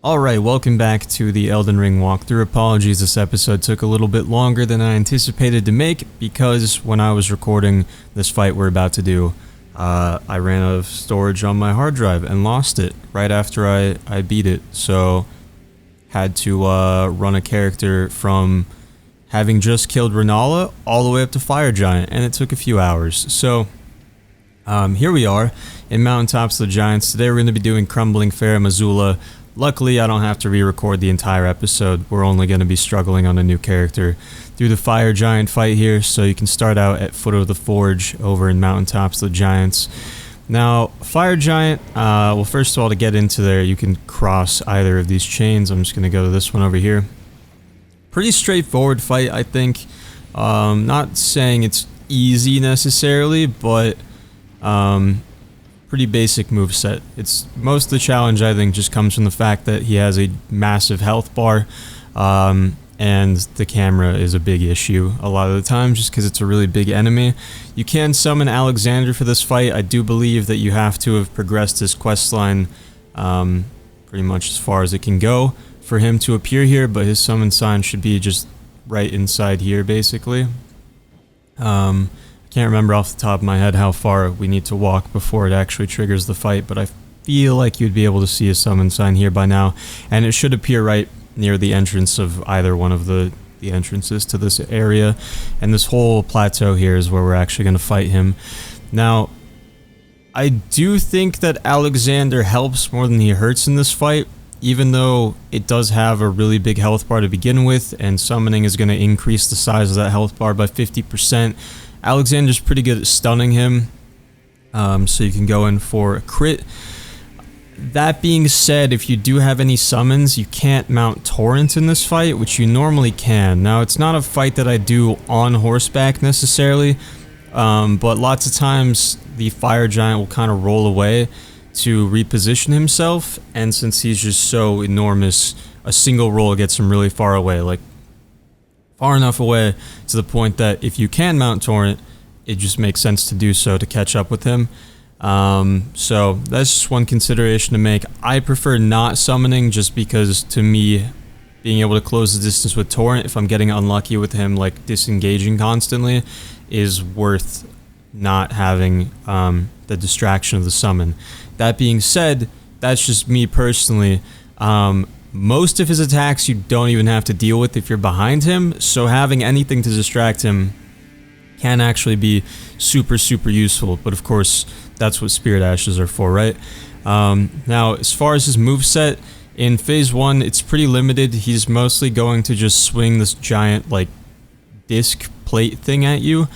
Alright, welcome back to the Elden Ring walkthrough. Apologies, this episode took a little bit longer than I anticipated to make because when I was recording this fight we're about to do, I ran out of storage on my hard drive and lost it right after I beat it. So, had to run a character from having just killed Renala all the way up to Fire Giant, and it took a few hours. So, here we are in Mountaintops of the Giants. Today we're going to be doing Crumbling, Farum Azula. Luckily, I don't have to re-record the entire episode. We're only going to be struggling on a new character through the Fire Giant fight here, so you can start out at Foot of the Forge over in Mountaintops of the Giants. Now, Fire Giant, well, first of all, to get into there, you can cross either of these chains. I'm just going to go to this one over here. Pretty straightforward fight, I think. Not saying it's easy necessarily, but pretty basic moveset. It's most of the challenge, I think, just comes from the fact that he has a massive health bar, and the camera is a big issue a lot of the time just because it's a really big enemy. You can summon Alexander for this fight. I do believe that you have to have progressed this questline pretty much as far as it can go for him to appear here, but his summon sign should be just right inside here, basically. Can't remember off the top of my head how far we need to walk before it actually triggers the fight, but I feel like you'd be able to see a summon sign here by now, and it should appear right near the entrance of either one of the entrances to this area, and this whole plateau here is where we're actually going to fight him. Now, I do think that Alexander helps more than he hurts in this fight, even though it does have a really big health bar to begin with, and summoning is going to increase the size of that health bar by 50%. Alexander's pretty good at stunning him, so you can go in for a crit. That being said, if you do have any summons, you can't mount Torrent in this fight, which you normally can. Now, it's not a fight that I do on horseback necessarily, but lots of times the Fire Giant will kind of roll away to reposition himself, and since he's just so enormous, a single roll gets him really far away, like far enough away to the point that if you can mount Torrent, it just makes sense to do so to catch up with him. So that's just one consideration to make. I prefer not summoning just because, to me, being able to close the distance with Torrent, if I'm getting unlucky with him like disengaging constantly, is worth not having the distraction of the summon. That being said, that's just me personally. Most of his attacks you don't even have to deal with if you're behind him, so having anything to distract him can actually be super useful, but of course that's what Spirit Ashes are for, right? Now, as far as his moveset, in Phase 1 it's pretty limited. He's mostly going to just swing this giant like disc plate thing at you,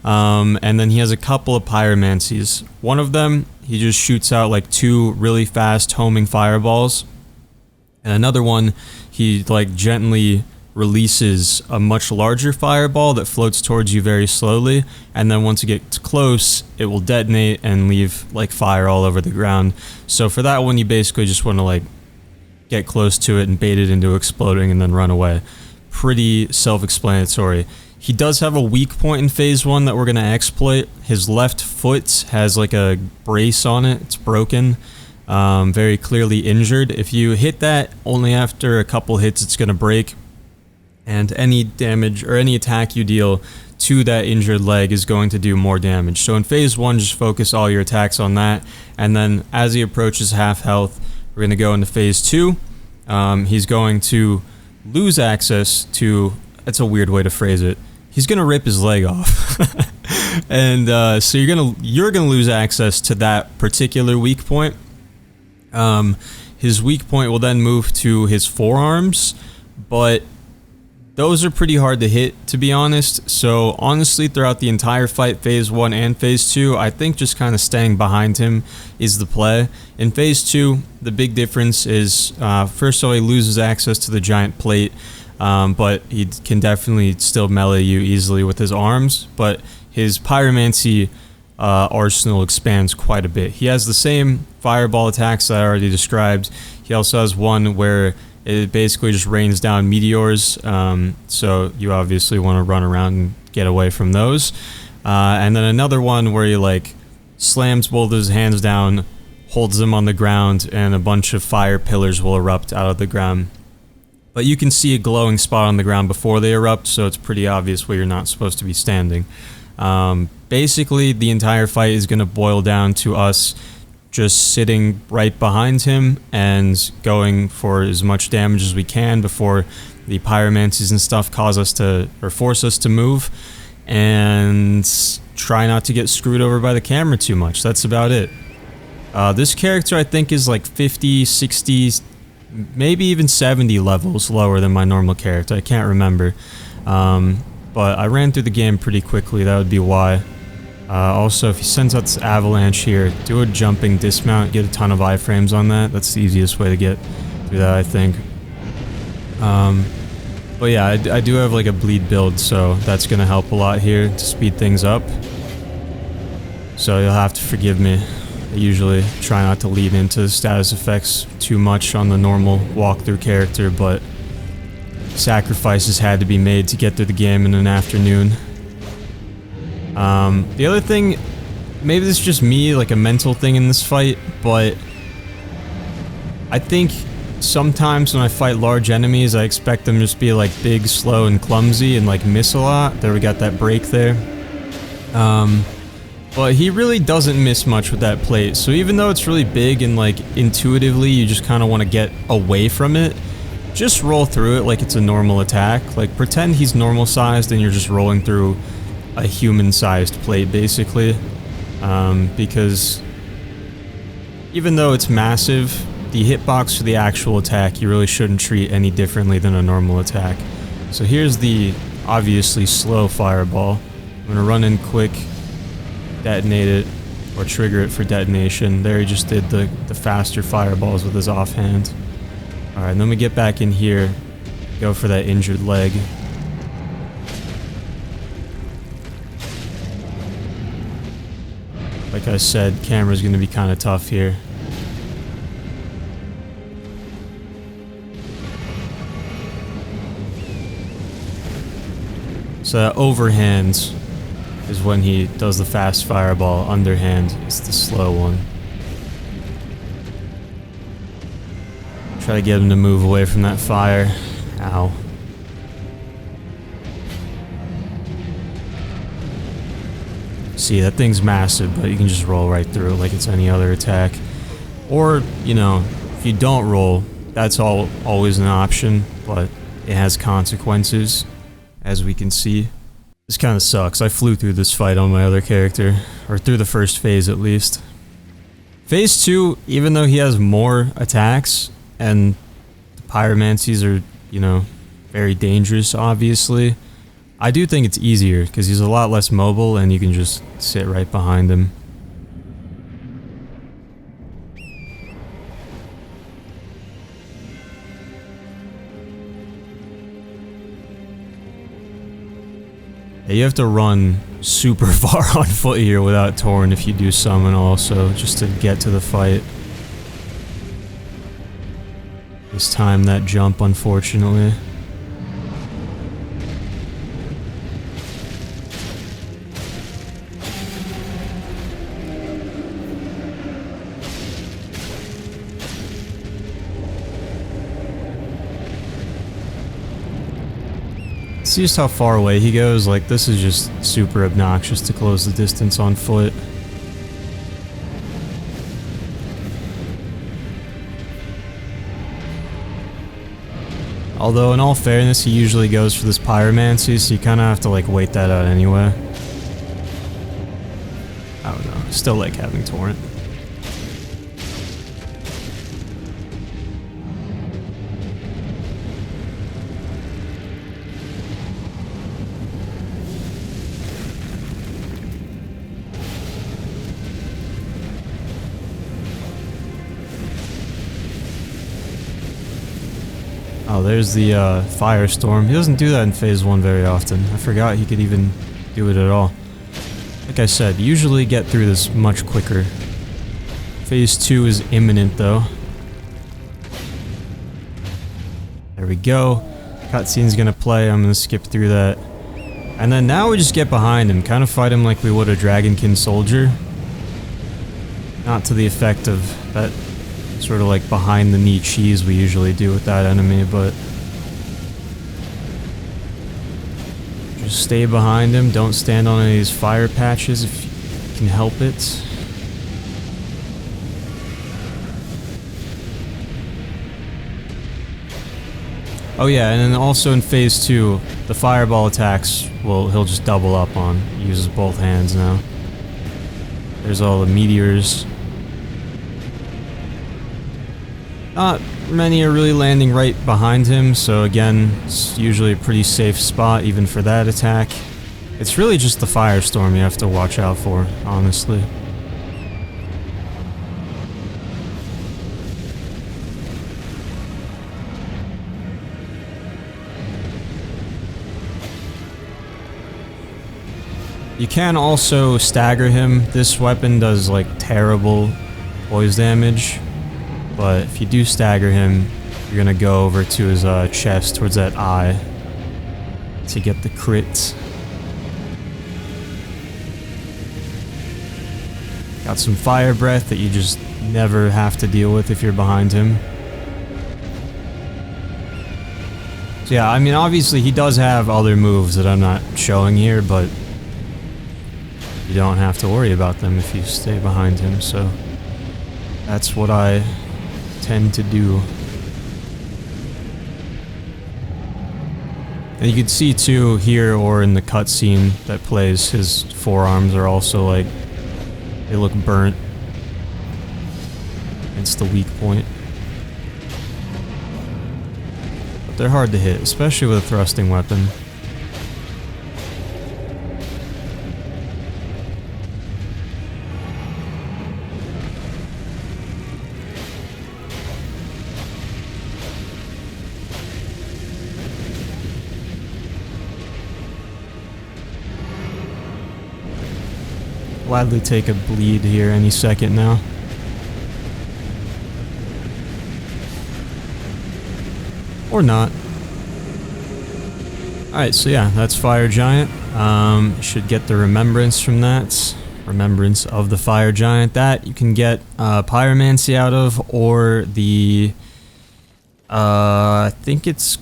and then he has a couple of pyromancies. One of them, he just shoots out like two really fast homing fireballs. And another one, he like gently releases a much larger fireball that floats towards you very slowly, and then once it gets close, it will detonate and leave like fire all over the ground. So for that one, you basically just want to like get close to it and bait it into exploding and then run away. Pretty self-explanatory. He does have a weak point in Phase 1 that we're going to exploit. His left foot has like a brace on it. It's broken. Very clearly injured. If you hit that, only after a couple hits it's going to break, and any damage or any attack you deal to that injured leg is going to do more damage. So in Phase 1, just focus all your attacks on that, and then as he approaches half health, we're going to go into Phase 2. He's going to lose access to, that's a weird way to phrase it, he's going to rip his leg off. And so you're gonna lose access to that particular weak point. His weak point will then move to his forearms, but those are pretty hard to hit, to be honest. So honestly, throughout the entire fight, Phase 1 and Phase 2, I think just kind of staying behind him is the play. In Phase 2, the big difference is, first of all, he loses access to the giant plate, but he can definitely still melee you easily with his arms, but his pyromancy arsenal expands quite a bit. He has the same fireball attacks that I already described. He also has one where it basically just rains down meteors, so you obviously want to run around and get away from those. And then another one where he like slams both his hands down, holds them on the ground, and a bunch of fire pillars will erupt out of the ground. But you can see a glowing spot on the ground before they erupt, so it's pretty obvious where you're not supposed to be standing. Basically, the entire fight is going to boil down to us just sitting right behind him and going for as much damage as we can before the pyromancies and stuff cause us to, or force us to move, and try not to get screwed over by the camera too much. That's about it. This character I think is like 50, 60, maybe even 70 levels lower than my normal character. I can't remember. But I ran through the game pretty quickly, that would be why. Also, if he sends out this avalanche here, do a jumping dismount, get a ton of iframes on that. That's the easiest way to get through that, I think. But yeah, I do have like a bleed build, so that's going to help a lot here to speed things up. So you'll have to forgive me. I usually try not to lead into status effects too much on the normal walkthrough character, but sacrifices had to be made to get through the game in an afternoon. The other thing, maybe this is just me, like a mental thing in this fight, but I think sometimes when I fight large enemies, I expect them to just be like big, slow, and clumsy and like miss a lot. There, we got that break there. But he really doesn't miss much with that plate, so even though it's really big and like intuitively you just kind of want to get away from it, just roll through it like it's a normal attack. Like pretend he's normal sized and you're just rolling through a human sized plate basically. Because even though it's massive, the hitbox for the actual attack you really shouldn't treat any differently than a normal attack. So here's the obviously slow fireball. I'm gonna run in quick, detonate it, or trigger it for detonation. There he just did the faster fireballs with his offhand. Alright, then we get back in here, go for that injured leg. Like I said, camera's gonna be kind of tough here. So that overhand is when he does the fast fireball, underhand is the slow one. Try to get him to move away from that fire. Ow. See, that thing's massive, but you can just roll right through it like it's any other attack. Or, you know, if you don't roll, that's always an option, but it has consequences, as we can see. This kind of sucks. I flew through this fight on my other character, or through the first phase at least. Phase 2, even though he has more attacks, and the pyromancies are, you know, very dangerous, obviously, I do think it's easier, because he's a lot less mobile, and you can just sit right behind him. You have to run super far on foot here without Torn if you do summon also, just to get to the fight. This time that jump, unfortunately. See just how far away he goes? Like, this is just super obnoxious to close the distance on foot. Although, in all fairness, he usually goes for this pyromancy, so you kind of have to, like, wait that out anyway. I don't know. Still like having Torrent. Oh, there's the firestorm. He doesn't do that in phase 1 very often. I forgot he could even do it at all. Like I said, usually get through this much quicker. Phase 2 is imminent though. There we go. Cutscene's gonna play, I'm gonna skip through that. And then now we just get behind him, kind of fight him like we would a Dragonkin soldier. Not to the effect of that sort of like behind the knee cheese we usually do with that enemy, but just stay behind him. Don't stand on any of these fire patches if you can help it. Oh yeah, and then also in phase 2, the fireball attacks he'll just double up on. He uses both hands now. There's all the meteors. Not many are really landing right behind him, so again, it's usually a pretty safe spot even for that attack. It's really just the firestorm you have to watch out for, honestly. You can also stagger him. This weapon does like terrible poise damage, but if you do stagger him, you're gonna go over to his chest towards that eye to get the crit. Got some fire breath that you just never have to deal with if you're behind him. So yeah, I mean obviously he does have other moves that I'm not showing here, but you don't have to worry about them if you stay behind him, so that's what I tend to do. And you can see too here or in the cutscene that plays, his forearms are also like, they look burnt. It's the weak point. But they're hard to hit, especially with a thrusting weapon. Gladly take a bleed here any second now. Or not. Alright, so yeah, that's Fire Giant. Should get the Remembrance from that. Remembrance of the Fire Giant. That you can get Pyromancy out of, or the... I think it's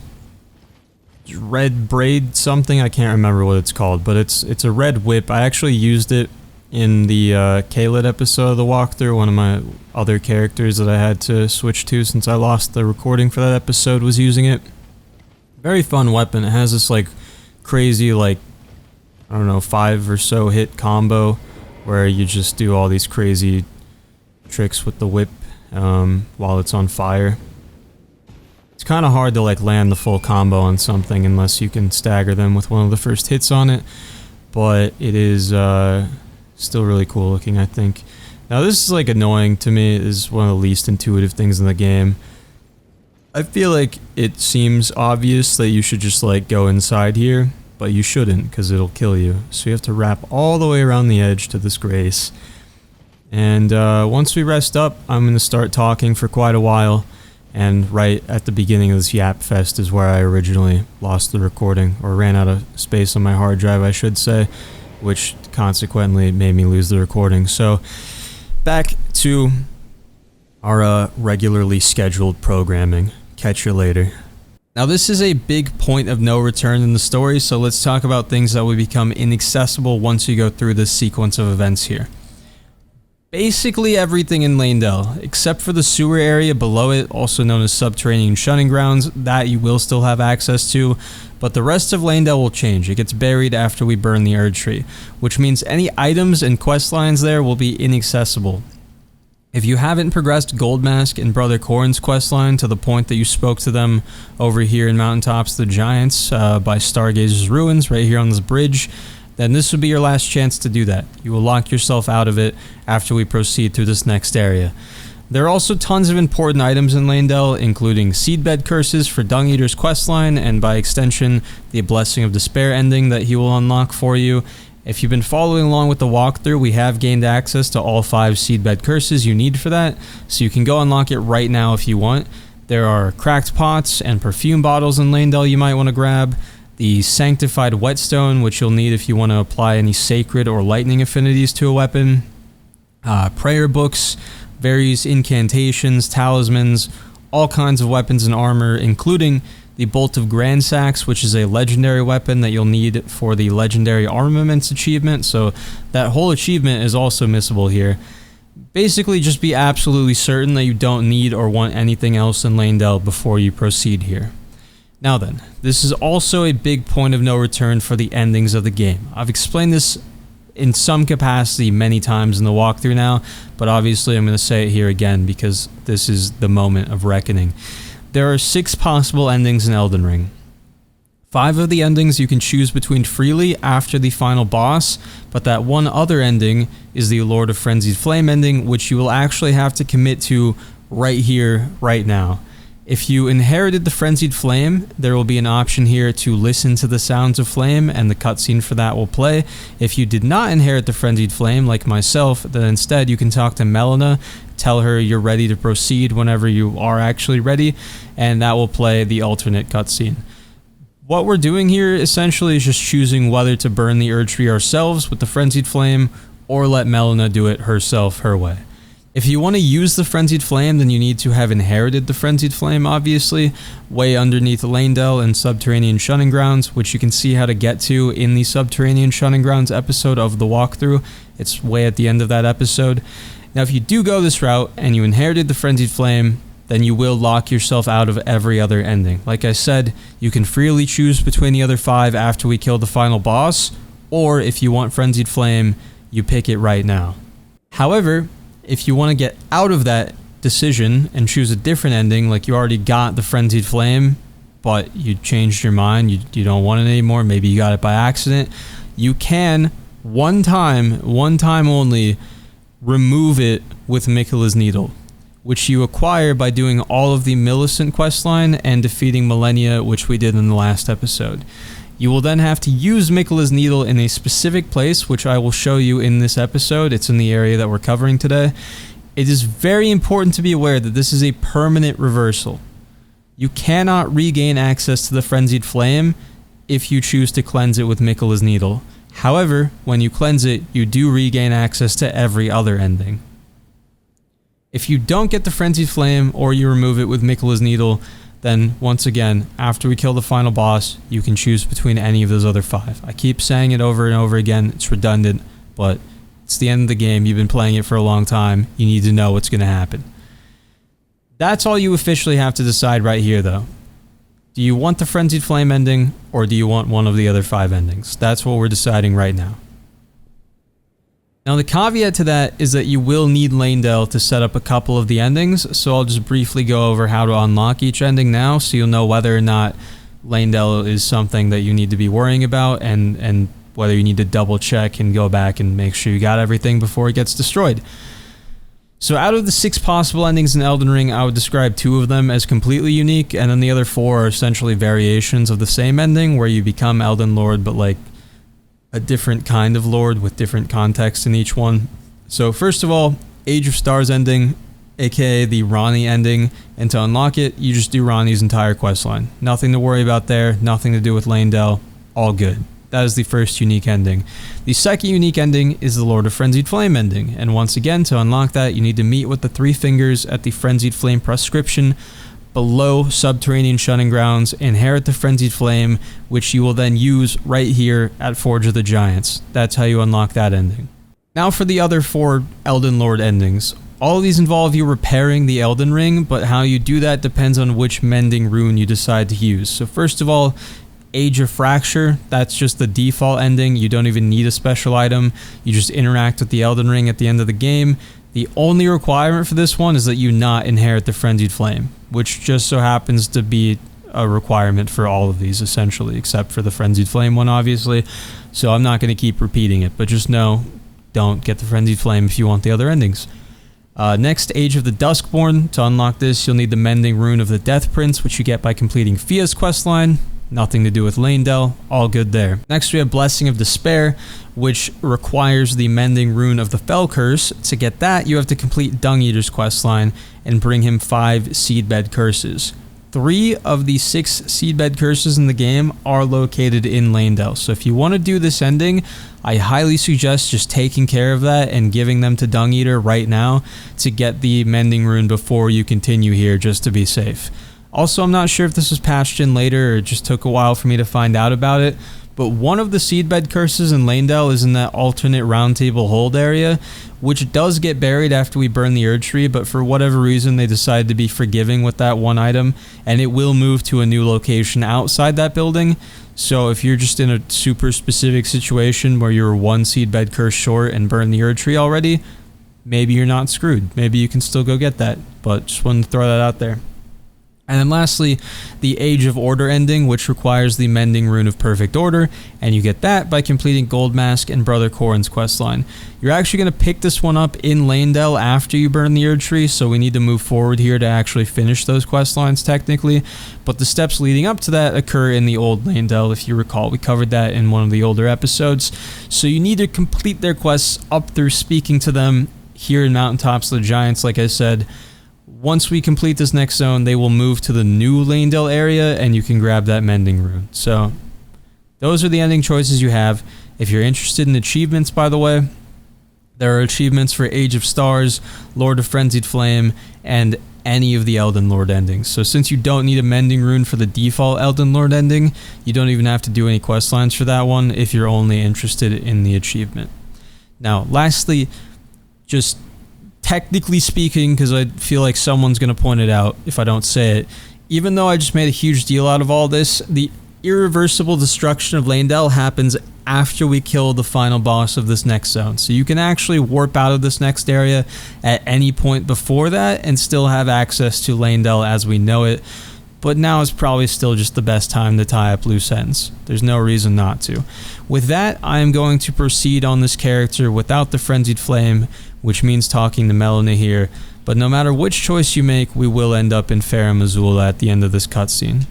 Red Braid something, I can't remember what it's called, but it's a red whip. I actually used it in the Kaled episode of the walkthrough. One of my other characters that I had to switch to since I lost the recording for that episode was using it. Very fun weapon. It has this like crazy like, I don't know, 5 or so hit combo where you just do all these crazy tricks with the whip while it's on fire. It's kind of hard to like land the full combo on something unless you can stagger them with one of the first hits on it, but it is still really cool looking, I think. Now this is like annoying to me. It is one of the least intuitive things in the game. I feel like it seems obvious that you should just like go inside here, but you shouldn't because it'll kill you. So you have to wrap all the way around the edge to this grace. And once we rest up, I'm going to start talking for quite a while. And right at the beginning of this Yap Fest is where I originally lost the recording, or ran out of space on my hard drive, I should say, which consequently made me lose the recording. So back to our regularly scheduled programming. Catch you later. Now this is a big point of no return in the story, so let's talk about things that will become inaccessible once you go through this sequence of events here. Basically everything in Leyndell, except for the sewer area below it, also known as subterranean shunning grounds, that you will still have access to, but the rest of Leyndell will change. It gets buried after we burn the Erd Tree, which means any items and quest lines there will be inaccessible. If you haven't progressed Goldmask and Brother Corrin's questline to the point that you spoke to them over here in Mountaintops the Giants by Stargazer's Ruins, right here on this bridge, then this would be your last chance to do that. You will lock yourself out of it after we proceed through this next area. There are also tons of important items in Leyndell, including Seedbed Curses for Dung Eater's questline, and by extension, the Blessing of Despair ending that he will unlock for you. If you've been following along with the walkthrough, we have gained access to all 5 Seedbed Curses you need for that, so you can go unlock it right now if you want. There are Cracked Pots and Perfume Bottles in Leyndell you might want to grab. The Sanctified Whetstone, which you'll need if you want to apply any Sacred or Lightning affinities to a weapon. prayer books, various incantations, talismans, all kinds of weapons and armor, including the Bolt of Grandsax, which is a legendary weapon that you'll need for the Legendary Armaments achievement, so that whole achievement is also missable here. Basically, just be absolutely certain that you don't need or want anything else in Leyndell before you proceed here. Now then, this is also a big point of no return for the endings of the game. I've explained this in some capacity many times in the walkthrough now, but obviously I'm going to say it here again because this is the moment of reckoning. There are 6 possible endings in Elden Ring. 5 of the endings you can choose between freely after the final boss, but that one other ending is the Lord of Frenzied Flame ending, which you will actually have to commit to right here, right now. If you inherited the Frenzied Flame, there will be an option here to listen to the sounds of flame, and the cutscene for that will play. If you did not inherit the Frenzied Flame, like myself, then instead you can talk to Melina, tell her you're ready to proceed whenever you are actually ready, and that will play the alternate cutscene. What we're doing here essentially is just choosing whether to burn the Erdtree ourselves with the Frenzied Flame, or let Melina do it herself her way. If you want to use the Frenzied Flame, then you need to have inherited the Frenzied Flame, obviously, way underneath Leyndell and Subterranean Shunning Grounds, which you can see how to get to in the Subterranean Shunning Grounds episode of the walkthrough. It's way at the end of that episode. Now, if you do go this route and you inherited the Frenzied Flame, then you will lock yourself out of every other ending. Like I said, you can freely choose between the other 5 after we kill the final boss, or if you want Frenzied Flame, you pick it right now. However, if you want to get out of that decision and choose a different ending, like you already got the Frenzied Flame, but you changed your mind, you don't want it anymore, maybe you got it by accident, you can, one time only, remove it with Miquella's Needle, which you acquire by doing all of the Millicent questline and defeating Malenia, which we did in the last episode. You will then have to use Miquella's Needle in a specific place, which I will show you in this episode. It's in the area that we're covering today. It is very important to be aware that this is a permanent reversal. You cannot regain access to the Frenzied Flame if you choose to cleanse it with Miquella's Needle. However, when you cleanse it, you do regain access to every other ending. If you don't get the Frenzied Flame or you remove it with Miquella's Needle, then once again, after we kill the final boss, you can choose between any of those other 5. I keep saying it over and over again, it's redundant, but it's the end of the game, you've been playing it for a long time, you need to know what's going to happen. That's all you officially have to decide right here though. Do you want the Frenzied Flame ending, or do you want one of the other 5 endings? That's what we're deciding right now. Now the caveat to that is that you will need Leyndell to set up a couple of the endings, so I'll just briefly go over how to unlock each ending now, so you'll know whether or not Leyndell is something that you need to be worrying about, and whether you need to double check and go back and make sure you got everything before it gets destroyed. So out of the 6 possible endings in Elden Ring, I would describe 2 of them as completely unique, and then the other 4 are essentially variations of the same ending, where you become Elden Lord, but like a different kind of Lord with different context in each one. So first of all, Age of Stars ending, aka the Ranni ending, and to unlock it, you just do Ranni's entire questline. Nothing to worry about there, nothing to do with Leyndell, all good. That is the first unique ending. The second unique ending is the Lord of Frenzied Flame ending, and once again, to unlock that, you need to meet with the 3 fingers at the Frenzied Flame prescription below Subterranean Shunning Grounds, inherit the Frenzied Flame, which you will then use right here at Forge of the Giants. That's how you unlock that ending. Now for the other 4 Elden Lord endings. All of these involve you repairing the Elden Ring, but how you do that depends on which mending rune you decide to use. So first of all, Age of Fracture, that's just the default ending. You don't even need a special item. You just interact with the Elden Ring at the end of the game. The only requirement for this one is that you not inherit the Frenzied Flame, which just so happens to be a requirement for all of these, essentially, except for the Frenzied Flame one, obviously. So I'm not going to keep repeating it, but just know, don't get the Frenzied Flame if you want the other endings. Next, Age of the Duskborn. To unlock this, you'll need the Mending Rune of the Death Prince, which you get by completing Fia's questline. Nothing to do with Leyndell, all good there. Next we have Blessing of Despair, which requires the Mending Rune of the Fell Curse. To get that, you have to complete Dung Eater's questline and bring him 5 Seedbed Curses. 3 of the 6 seedbed curses in the game are located in Leyndell. So if you want to do this ending, I highly suggest just taking care of that and giving them to Dung Eater right now to get the mending rune before you continue here, just to be safe. Also, I'm not sure if this was patched in later or it just took a while for me to find out about it, but one of the seedbed curses in Leyndell is in that alternate roundtable hold area, which does get buried after we burn the Erd Tree, but for whatever reason they decided to be forgiving with that one item, and it will move to a new location outside that building. So if you're just in a super specific situation where you're 1 seedbed curse short and burn the Erd Tree already, maybe you're not screwed. Maybe you can still go get that, but just wanted to throw that out there. And then lastly, the Age of Order ending, which requires the Mending Rune of Perfect Order, and you get that by completing Gold Mask and Brother Corrin's questline. You're actually going to pick this one up in Leyndell after you burn the Erd Tree, so we need to move forward here to actually finish those questlines technically, but the steps leading up to that occur in the Old Leyndell, if you recall. We covered that in one of the older episodes, so you need to complete their quests up through speaking to them here in Mountaintops of the Giants, like I said. Once we complete this next zone, they will move to the new Leyndell area, and you can grab that Mending Rune. So, those are the ending choices you have. If you're interested in achievements, by the way, there are achievements for Age of Stars, Lord of Frenzied Flame, and any of the Elden Lord endings. So since you don't need a Mending Rune for the default Elden Lord ending, you don't even have to do any questlines for that one if you're only interested in the achievement. Now, lastly, just technically speaking, because I feel like someone's going to point it out if I don't say it, even though I just made a huge deal out of all this, the irreversible destruction of Leyndell happens after we kill the final boss of this next zone. So you can actually warp out of this next area at any point before that and still have access to Leyndell as we know it. But now is probably still just the best time to tie up loose ends. There's no reason not to. With that, I am going to proceed on this character without the Frenzied Flame, which means talking to Melanie here. But no matter which choice you make, we will end up in Farum Azula at the end of this cutscene.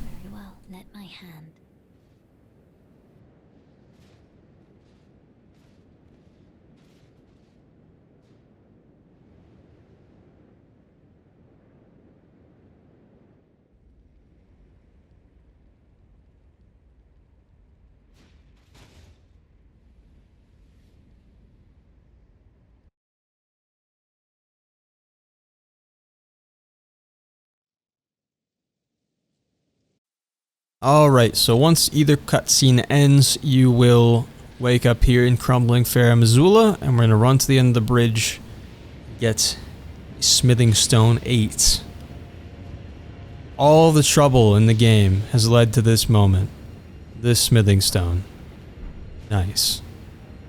Alright, so once either cutscene ends, you will wake up here in Crumbling Farum Azula, and we're going to run to the end of the bridge, get Smithing Stone 8. All the trouble in the game has led to this moment. This Smithing Stone. Nice.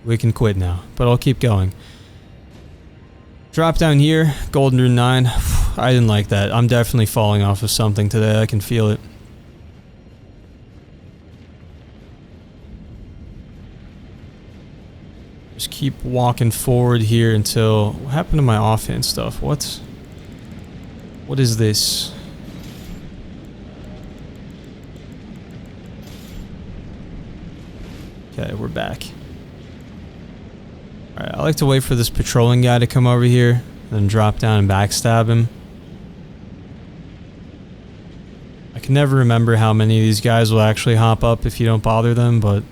We can quit now, but I'll keep going. Drop down here, Golden Rune 9. I didn't like that. I'm definitely falling off of something today, I can feel it. Just keep walking forward here until... What happened to my offhand stuff? What is this? Okay, we're back. Alright, I like to wait for this patrolling guy to come over here, then drop down and backstab him. I can never remember how many of these guys will actually hop up if you don't bother them, but...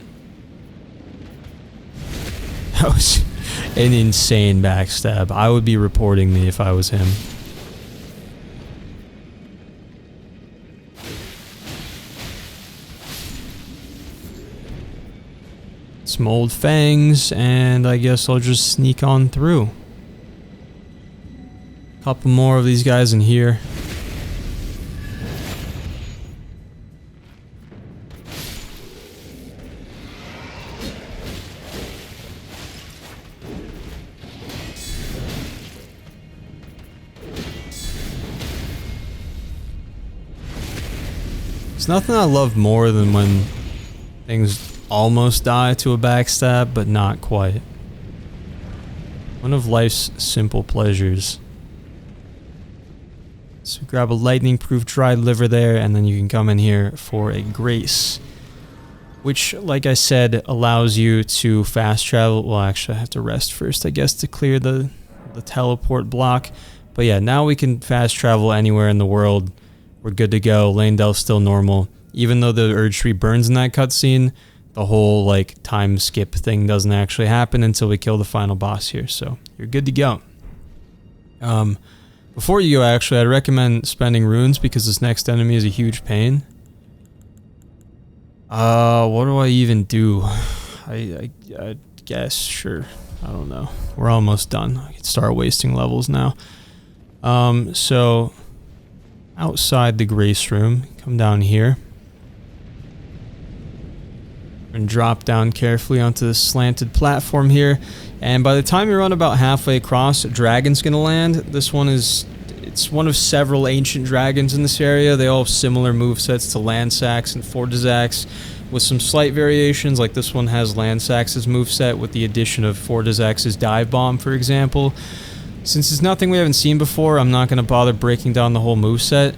That was an insane backstab. I would be reporting me if I was him. Some old fangs, and I guess I'll just sneak on through. Couple more of these guys in here. There's nothing I love more than when things almost die to a backstab, but not quite. One of life's simple pleasures. So grab a lightning-proof dried liver there, and then you can come in here for a grace. Which, like I said, allows you to fast travel. Well, actually, I have to rest first, I guess, to clear the teleport block. But yeah, now we can fast travel anywhere in the world we're good to go. Lane Delph's still normal. Even though the Urge Tree burns in that cutscene, the whole like time skip thing doesn't actually happen until we kill the final boss here. So you're good to go. Before you go, actually, I'd recommend spending runes because this next enemy is a huge pain. What do I even do? I guess, sure. I don't know. We're almost done. I can start wasting levels now. So outside the Grace Room, come down here. And drop down carefully onto this slanted platform here. And by the time you run about halfway across, a dragon's gonna land. This one is... It's one of several ancient dragons in this area. They all have similar movesets to Landsax and Fortisax, with some slight variations, like this one has Landsax's moveset with the addition of Fortisax's Dive Bomb, for example. Since it's nothing we haven't seen before, I'm not going to bother breaking down the whole moveset.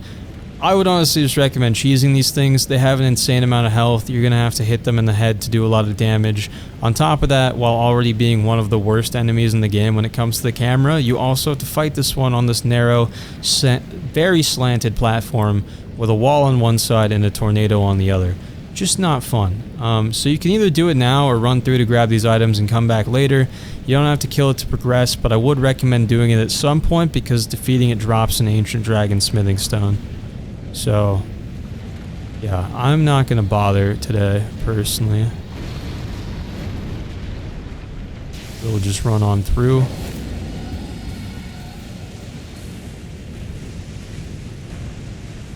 I would honestly just recommend cheesing these things. They have an insane amount of health. You're going to have to hit them in the head to do a lot of damage. On top of that, while already being one of the worst enemies in the game when it comes to the camera, you also have to fight this one on this narrow, very slanted platform with a wall on one side and a tornado on the other. Just not fun. So you can either do it now or run through to grab these items and come back later. You don't have to kill it to progress, but I would recommend doing it at some point because defeating it drops an Ancient Dragon Smithing Stone. So, yeah, I'm not going to bother today, personally. We'll just run on through.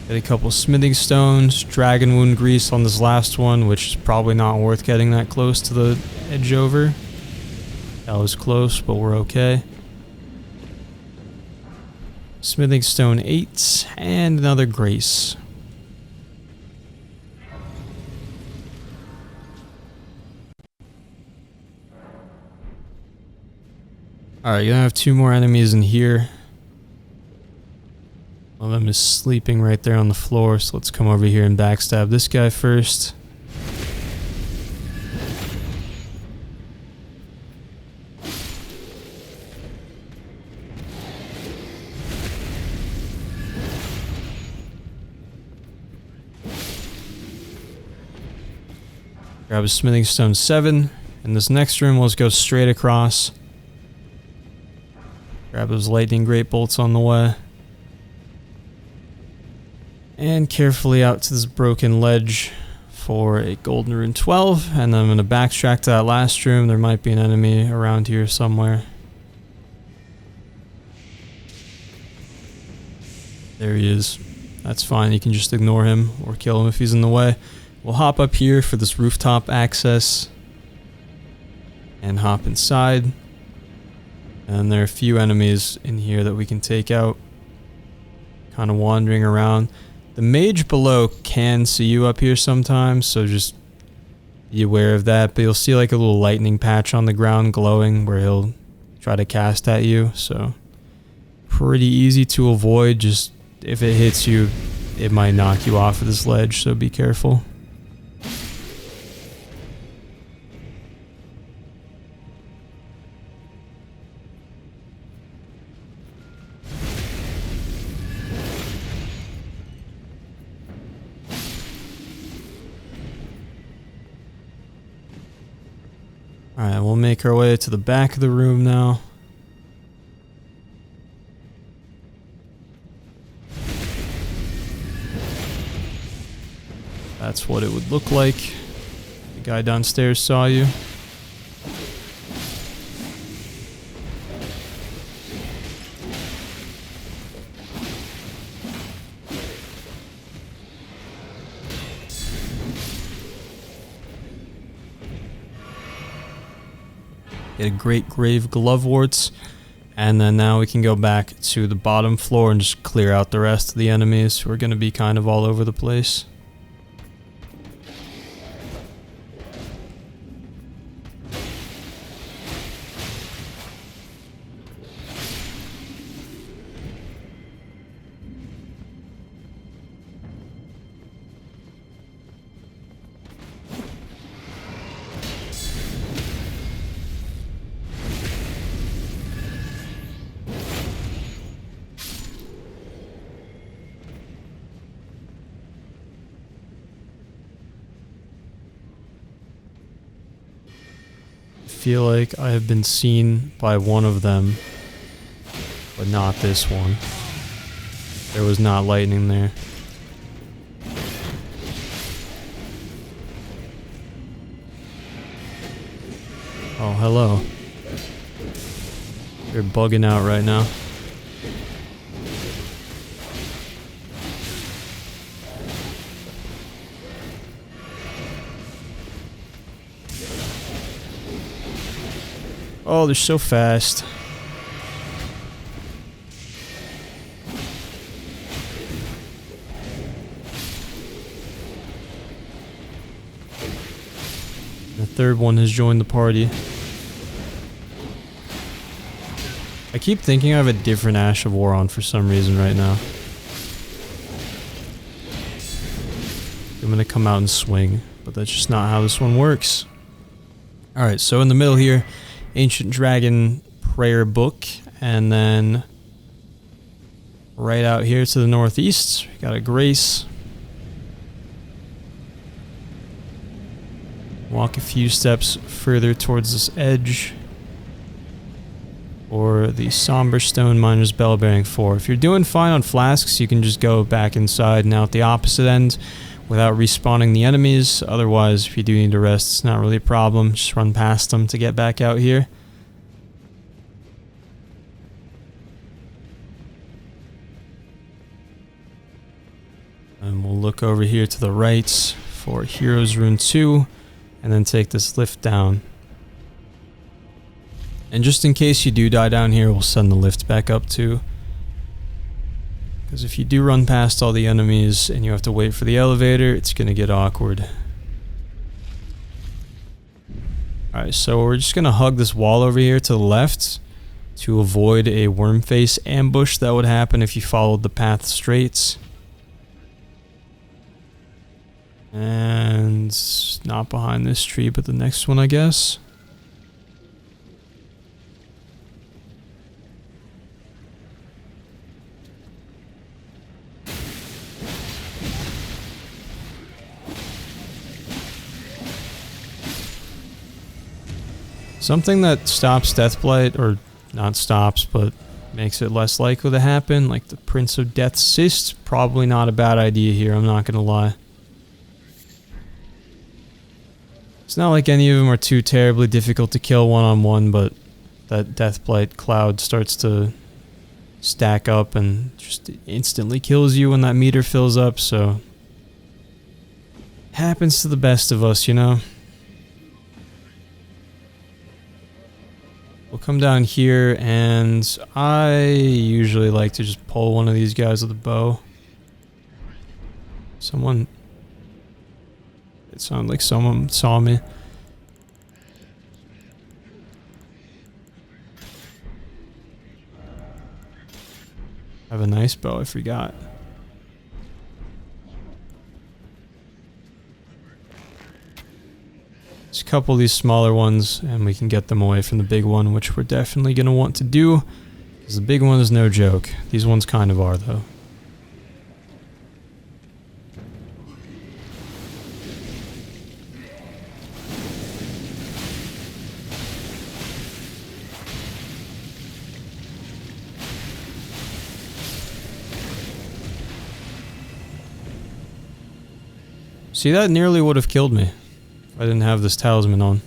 Get a couple smithing stones, dragon wound grease on this last one, which is probably not worth getting that close to the edge over. That was close, but we're okay. Smithing stone 8, and another grace. Alright, you're gonna have 2 more enemies in here. One of them is sleeping right there on the floor, so let's come over here and backstab this guy first. Grab a smithing stone 7. In this next room, let's go straight across. Grab those lightning great bolts on the way. And carefully out to this broken ledge for a golden rune 12. And then I'm going to backtrack to that last room. There might be an enemy around here somewhere. There he is. That's fine. You can just ignore him or kill him if he's in the way. We'll hop up here for this rooftop access and hop inside. And there are a few enemies in here that we can take out. Kind of wandering around. The mage below can see you up here sometimes, so just be aware of that. But you'll see like a little lightning patch on the ground glowing where he'll try to cast at you. So pretty easy to avoid. Just if it hits you, it might knock you off of this ledge, so be careful. Alright, we'll make our way to the back of the room now. That's what it would look like. The guy downstairs saw you. Get a great grave gloveworts, and then now we can go back to the bottom floor and just clear out the rest of the enemies who are going to be kind of all over the place. feel like I have been seen by one of them, but not this one. There was not lightning there. Oh, hello. You're bugging out right now. Oh, they're so fast. The third one has joined the party. I keep thinking I have a different Ash of War on for some reason right now. I'm gonna come out and swing, but that's just not how this one works. Alright, so in the middle here, Ancient Dragon Prayer Book, and then right out here to the northeast, we got a Grace. Walk a few steps further towards this edge, or the Somber Stone Miner's Bell-bearing 4. If you're doing fine on flasks, you can just go back inside and out the opposite end without respawning the enemies. Otherwise, if you do need to rest, it's not really a problem. Just run past them to get back out here. And we'll look over here to the right for Heroes Rune 2, and then take this lift down. And just in case you do die down here, we'll send the lift back up too. Because if you do run past all the enemies and you have to wait for the elevator, it's going to get awkward. Alright, so we're just going to hug this wall over here to the left to avoid a worm face ambush that would happen if you followed the path straight. And not behind this tree, but the next one, I guess. Something that stops Deathblight, or not stops, but makes it less likely to happen, like the Prince of Death's Cyst, probably not a bad idea here, I'm not gonna lie. It's not like any of them are too terribly difficult to kill one-on-one, but that Deathblight cloud starts to stack up and just instantly kills you when that meter fills up, so... happens to the best of us, you know? We'll come down here, and I usually like to just pull one of these guys with a bow. Someone... it sounded like someone saw me. I have a nice bow, I forgot. Just a couple of these smaller ones, and we can get them away from the big one, which we're definitely going to want to do, because the big one is no joke. These ones kind of are, though. See, that nearly would have killed me if I didn't have this talisman on.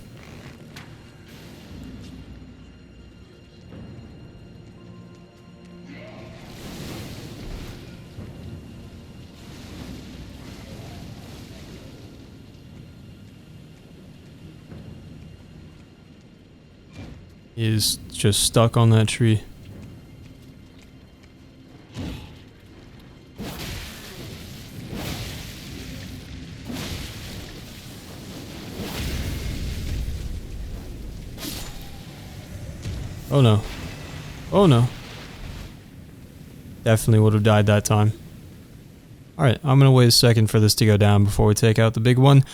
He is just stuck on that tree. Oh no. Oh no. Definitely would have died that time. Alright, I'm gonna wait a second for this to go down before we take out the big one.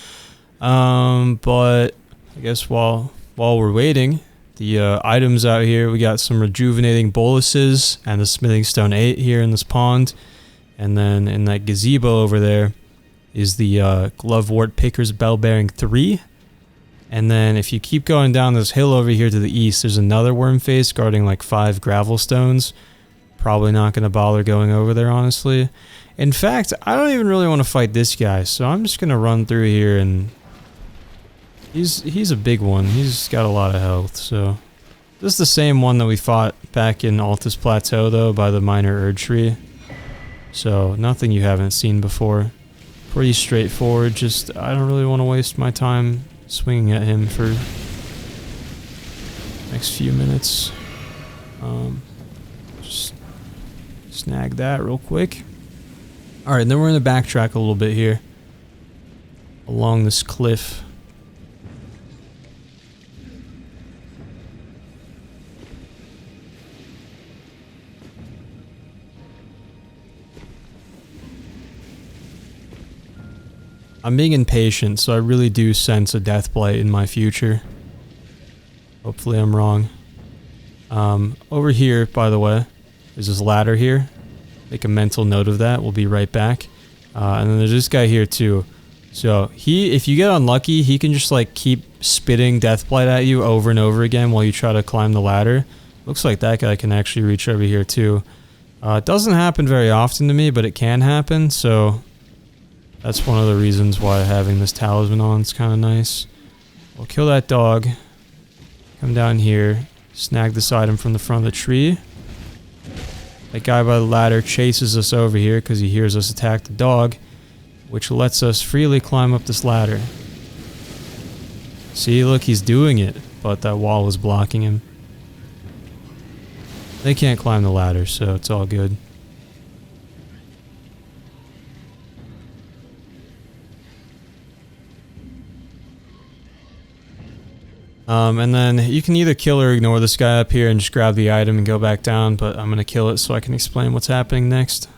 But I guess while we're waiting, the items out here, we got some rejuvenating boluses and the smithing stone 8 here in this pond. And then in that gazebo over there is the glovewort picker's bell-bearing 3. And then if you keep going down this hill over here to the east, there's another worm face guarding like 5 gravel stones. Probably not going to bother going over there, honestly. In fact, I don't even really want to fight this guy, so I'm just going to run through here, and he's a big one. He's got a lot of health, so... This is the same one that we fought back in Altus Plateau, though, by the minor Erd tree. So, nothing you haven't seen before. Pretty straightforward, just I don't really want to waste my time swinging at him for next few minutes. Just snag that real quick. Alright, and then we're going to backtrack a little bit here. Along this cliff. I'm being impatient, so I really do sense a death blight in my future. Hopefully I'm wrong. Over here, by the way, there's this ladder here. Make a mental note of that. We'll be right back. And then there's this guy here too. So if you get unlucky, he can just like keep spitting death blight at you over and over again while you try to climb the ladder. Looks like that guy can actually reach over here too. It doesn't happen very often to me, but it can happen, so... That's one of the reasons why having this talisman on is kind of nice. We'll kill that dog. Come down here. Snag this item from the front of the tree. That guy by the ladder chases us over here because he hears us attack the dog, which lets us freely climb up this ladder. See, look, he's doing it, but that wall is blocking him. They can't climb the ladder, so it's all good. And then you can either kill or ignore this guy up here and just grab the item and go back down, but I'm going to kill it so I can explain what's happening next.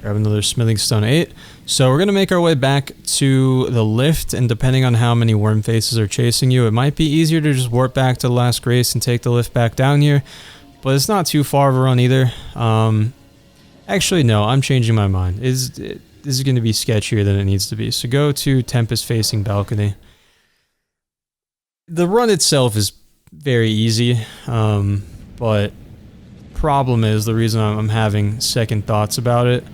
Grab another smithing stone 8. So we're going to make our way back to the lift, and depending on how many worm faces are chasing you, it might be easier to just warp back to the last grace and take the lift back down here, but it's not too far of a run either. Actually, no, I'm changing my mind. This is going to be sketchier than it needs to be. So go to Tempest facing balcony. The run itself is very easy, but problem is, the reason I'm having second thoughts about it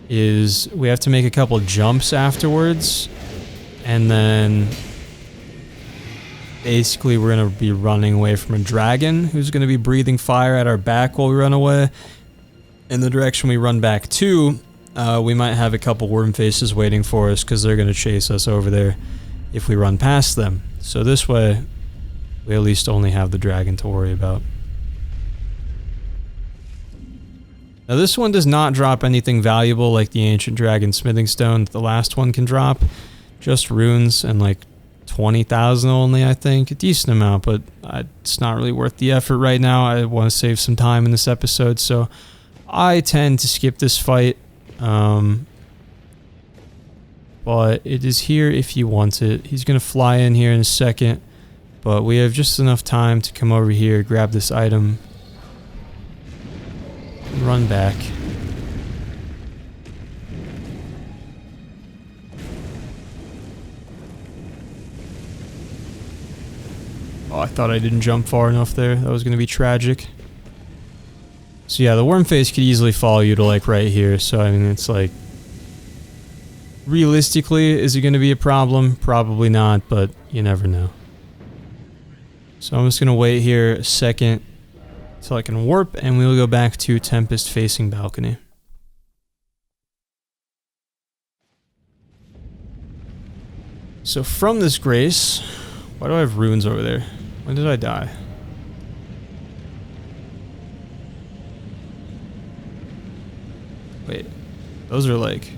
is we have to make a couple jumps afterwards, and then basically we're going to be running away from a dragon who's going to be breathing fire at our back while we run away. In the direction we run back to, we might have a couple worm faces waiting for us because they're going to chase us over there if we run past them. So this way, we at least only have the dragon to worry about. Now this one does not drop anything valuable like the Ancient Dragon Smithing Stone that the last one can drop. Just runes and like 20,000 only, I think. A decent amount, but it's not really worth the effort right now. I want to save some time in this episode, so I tend to skip this fight. But it is here if you want it. He's going to fly in here in a second, but we have just enough time to come over here, grab this item, run back. Oh, I thought I didn't jump far enough there. That was going to be tragic. So yeah, the worm face could easily follow you to like right here. So I mean, it's like, realistically, is it going to be a problem? Probably not, but you never know. So I'm just going to wait here a second so I can warp, and we'll go back to Tempest facing balcony. So from this grace, why do I have runes over there? When did I die? Wait, those are like...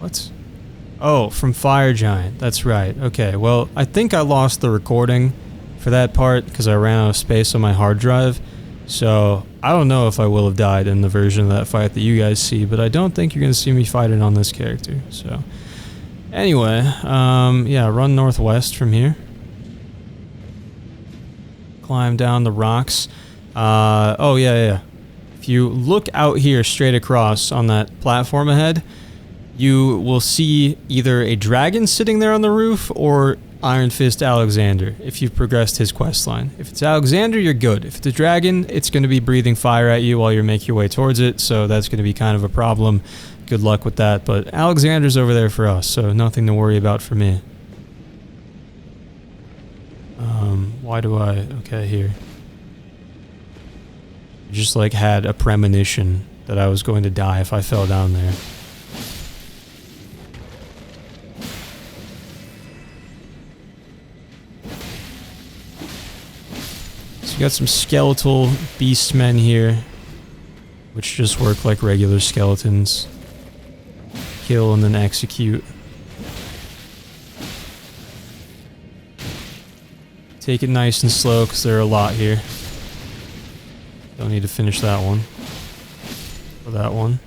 What? Oh, from Fire Giant, that's right. Okay, well, I think I lost the recording for that part because I ran out of space on my hard drive, so I don't know if I will have died in the version of that fight that you guys see, but I don't think you're going to see me fight it on this character, so Anyway, yeah, run northwest from here. Climb down the rocks. Oh yeah. If you look out here straight across on that platform ahead, you will see either a dragon sitting there on the roof or Iron Fist Alexander, if you've progressed his questline. If it's Alexander, you're good. If it's a dragon, it's going to be breathing fire at you while you make your way towards it, so that's going to be kind of a problem. Good luck with that, but Alexander's over there for us, so nothing to worry about for me. Why do I... Okay, here. I just, like, had a premonition that I was going to die if I fell down there. So you got some skeletal beastmen here, which just work like regular skeletons. Kill and then execute. Take it nice and slow because there are a lot here. Don't need to finish that one. Or that one.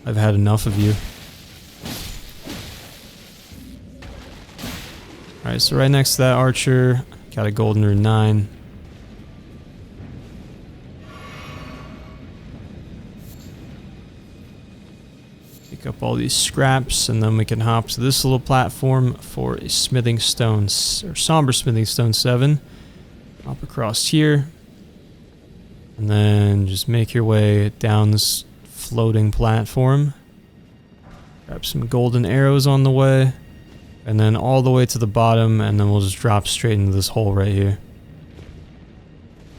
I've had enough of you. Alright, so right next to that archer, got a golden rune 9. Pick up all these scraps, and then we can hop to this little platform for a smithing stone, or somber smithing stone 7. Hop across here, and then just make your way down this floating platform. Grab some golden arrows on the way, and then all the way to the bottom, and then we'll just drop straight into this hole right here.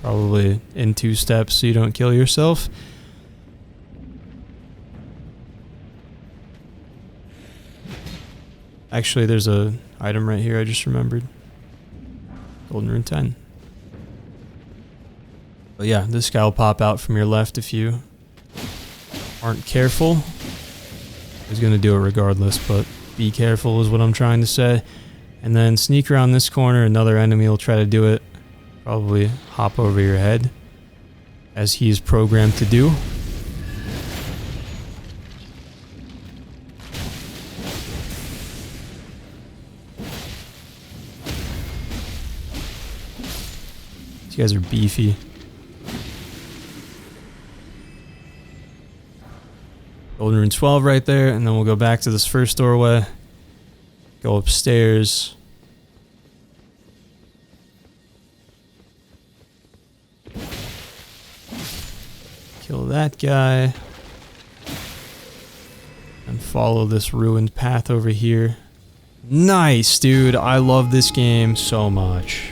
Probably in 2 steps so you don't kill yourself. Actually, there's a item right here I just remembered. Golden rune 10. But yeah, this guy will pop out from your left if you aren't careful. He's gonna do it regardless, but be careful is what I'm trying to say. And then sneak around this corner, another enemy will try to do it. Probably hop over your head, as he's programmed to do. These guys are beefy. Golden rune 12 right there, and then we'll go back to this first doorway. Go upstairs. Kill that guy. And follow this ruined path over here. Nice, dude. I love this game so much.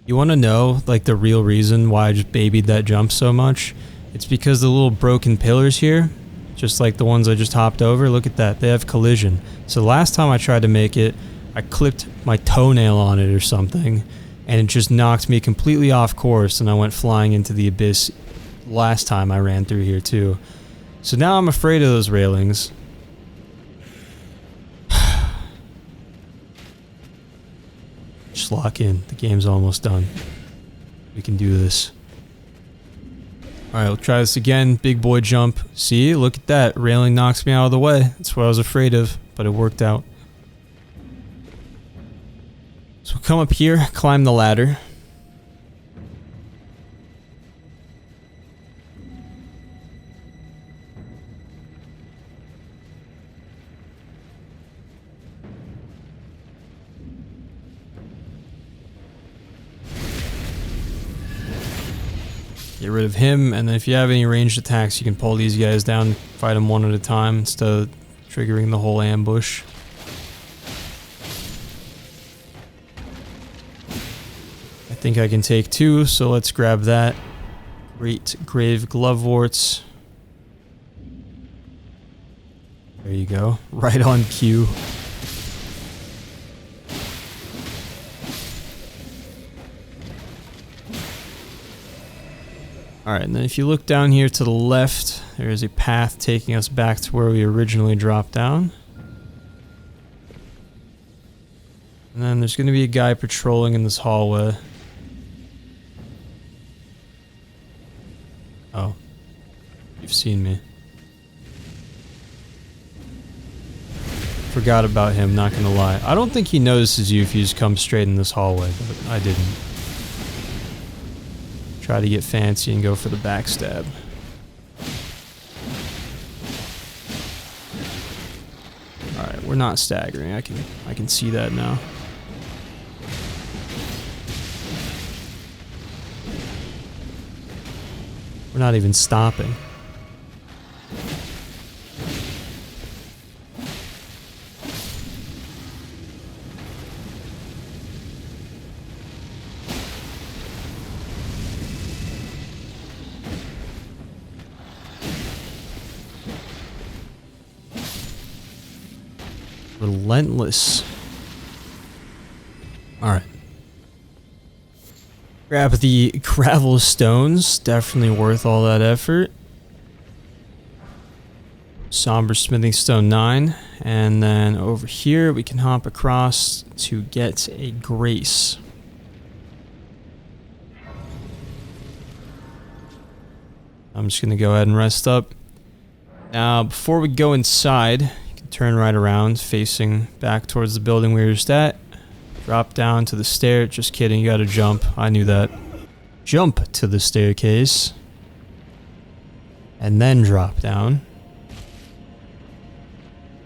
You want to know, like, the real reason why I just babied that jump so much? It's because the little broken pillars here, just like the ones I just hopped over, look at that, they have collision. So last time I tried to make it, I clipped my toenail on it or something, and it just knocked me completely off course, and I went flying into the abyss last time I ran through here too. So now I'm afraid of those railings. Just lock in. The game's almost done. We can do this. Alright, we'll try this again. Big boy jump. See? Look at that. Railing knocks me out of the way. That's what I was afraid of, but it worked out. So we'll come up here, climb the ladder. Get rid of him, and then if you have any ranged attacks, you can pull these guys down, fight them one at a time instead of triggering the whole ambush. I think I can take 2, so let's grab that. Great Grave Gloveworts. There you go. Right on cue. Alright, and then if you look down here to the left, there is a path taking us back to where we originally dropped down. And then there's going to be a guy patrolling in this hallway. Oh. You've seen me. Forgot about him, not gonna lie. I don't think he notices you if you just come straight in this hallway, but I didn't. Try to get fancy and go for the backstab. Alright, we're not staggering. I can see that now. We're not even stopping. Relentless. Alright. Grab the gravel stones. Definitely worth all that effort. Somber Smithing Stone 9. And then over here we can hop across to get a Grace. I'm just going to go ahead and rest up. Now, before we go inside, turn right around, facing back towards the building we were just at. Drop down to the stair. Just kidding, you gotta jump. I knew that. Jump to the staircase. And then drop down.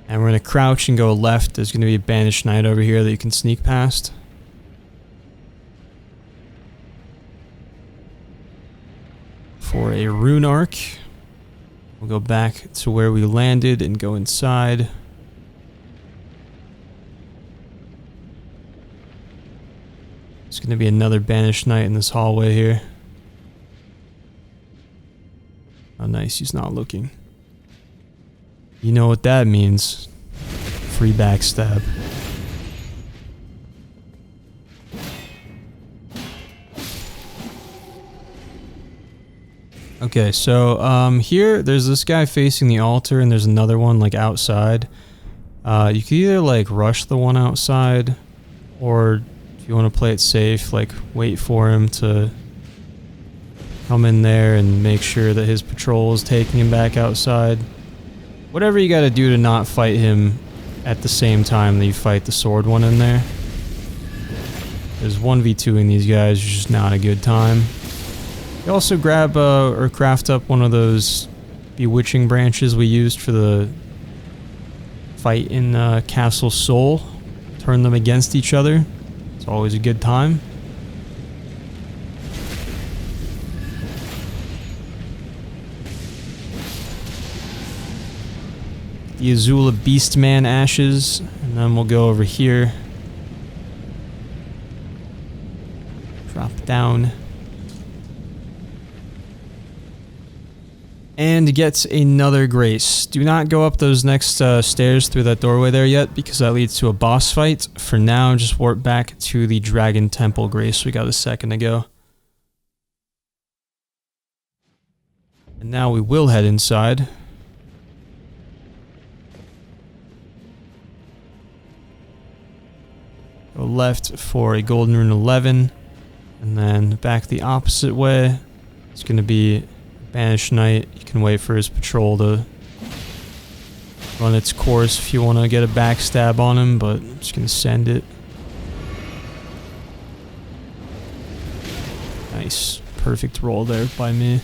And we're gonna crouch and go left. There's gonna be a banished knight over here that you can sneak past. For a rune arc. We'll go back to where we landed and go inside. There's going to be another banished knight in this hallway here. Oh, nice. He's not looking. You know what that means. Free backstab. Okay, so here there's this guy facing the altar and there's another one like outside. You can either like rush the one outside, or if you want to play it safe, like wait for him to come in there and make sure that his patrol is taking him back outside. Whatever you gotta do to not fight him at the same time that you fight the sword one in there. There's 1v2ing these guys, which is not a good time. You also grab or craft up one of those bewitching branches we used for the fight in Castle Sol. Turn them against each other. It's always a good time. The Azula Beastman ashes, and then we'll go over here. Drop down. And get another Grace. Do not go up those next stairs through that doorway there yet, because that leads to a boss fight. For now, just warp back to the Dragon Temple Grace we got a second ago. And now we will head inside. Go left for a Golden Rune 11, and then back the opposite way. It's going to be Banished Knight. You can wait for his patrol to run its course if you want to get a backstab on him, but I'm just going to send it. Nice. Perfect roll there by me.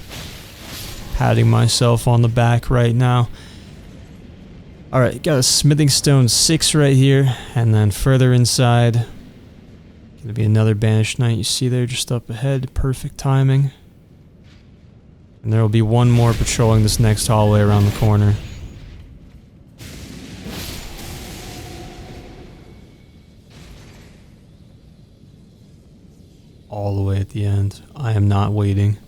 Patting myself on the back right now. Alright, got a Smithing Stone 6 right here, and then further inside, gonna be another Banished Knight you see there just up ahead. Perfect timing. And there will be one more patrolling this next hallway around the corner. All the way at the end. I am not waiting.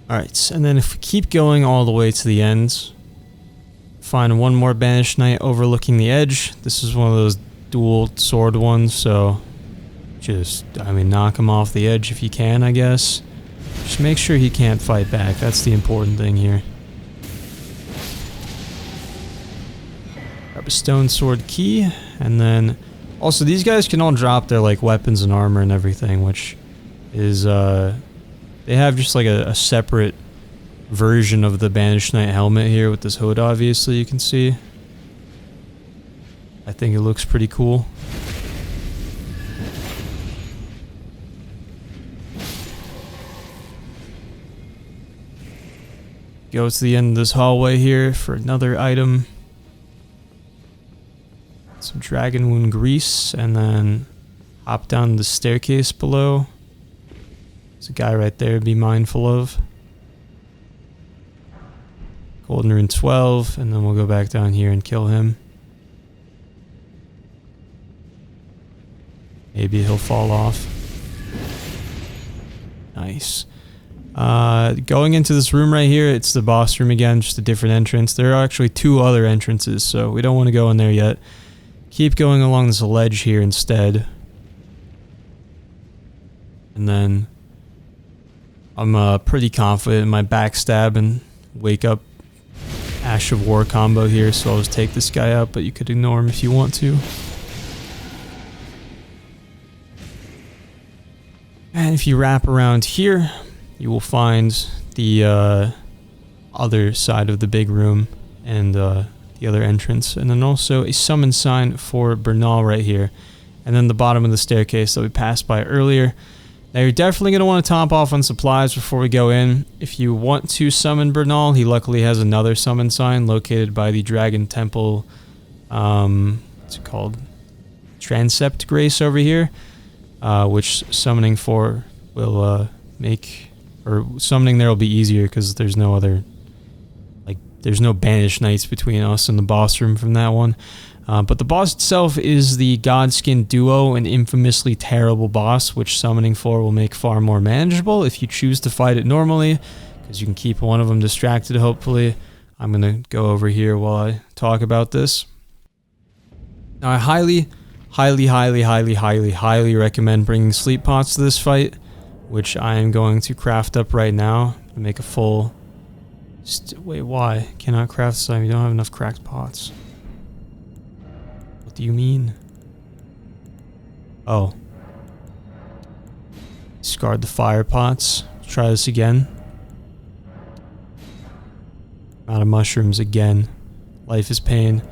Alright, and then if we keep going all the way to the end, find one more Banished Knight overlooking the edge. This is one of those dual sword ones, so just, I mean, knock him off the edge if you can, I guess. Just make sure he can't fight back. That's the important thing here. Grab a stone sword key, and then also these guys can all drop their like weapons and armor and everything, which is they have just like a separate version of the Banished Knight helmet here with this hood, obviously you can see. I think it looks pretty cool. Go to the end of this hallway here for another item. Some dragon wound grease, and then hop down the staircase below. There's a guy right there to be mindful of. Golden rune 12, and then we'll go back down here and kill him. Maybe he'll fall off. Nice. Going into this room right here, it's the boss room again, just a different entrance. There are actually 2 other entrances, so we don't want to go in there yet. Keep going along this ledge here instead. And then I'm pretty confident in my backstab and wake up Ash of War combo here, so I'll just take this guy out, but you could ignore him if you want to. And if you wrap around here, you will find the other side of the big room and the other entrance, and then also a summon sign for Bernal right here, and then the bottom of the staircase that we passed by earlier. Now you're definitely going to want to top off on supplies before we go in. If you want to summon Bernal, he luckily has another summon sign located by the Dragon Temple, what's it called? Transept Grace over here, which summoning for will make, or summoning there will be easier because there's no other, like, there's no Banished Knights between us and the boss room from that one. But the boss itself is the Godskin Duo, an infamously terrible boss, which summoning for will make far more manageable if you choose to fight it normally, because you can keep one of them distracted, hopefully. I'm going to go over here while I talk about this. Now, I highly recommend bringing sleep pots to this fight, which I am going to craft up right now to make a full... Wait, why? Cannot craft some. You don't have enough cracked pots. What do you mean? Oh. Discard the fire pots. Let's try this again. Out of mushrooms again. Life is pain.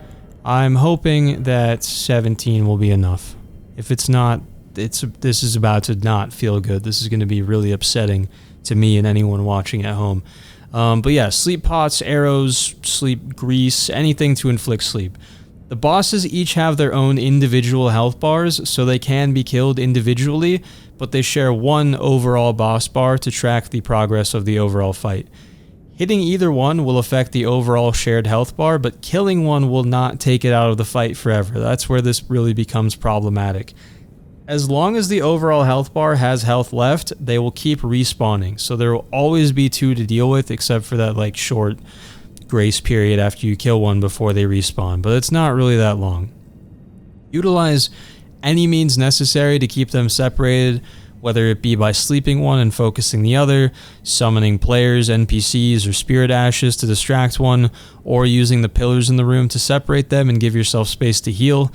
I'm hoping that 17 will be enough. If it's not, this is about to not feel good. This is going to be really upsetting to me and anyone watching at home. But yeah, sleep pots, arrows, sleep grease, anything to inflict sleep. The bosses each have their own individual health bars, so they can be killed individually, but they share one overall boss bar to track the progress of the overall fight. Hitting either one will affect the overall shared health bar, but killing one will not take it out of the fight forever. That's where this really becomes problematic. As long as the overall health bar has health left, they will keep respawning, so there will always be 2 to deal with, except for that like short grace period after you kill one before they respawn, but it's not really that long. Utilize any means necessary to keep them separated, whether it be by sleeping one and focusing the other, summoning players, NPCs, or spirit ashes to distract one, or using the pillars in the room to separate them and give yourself space to heal.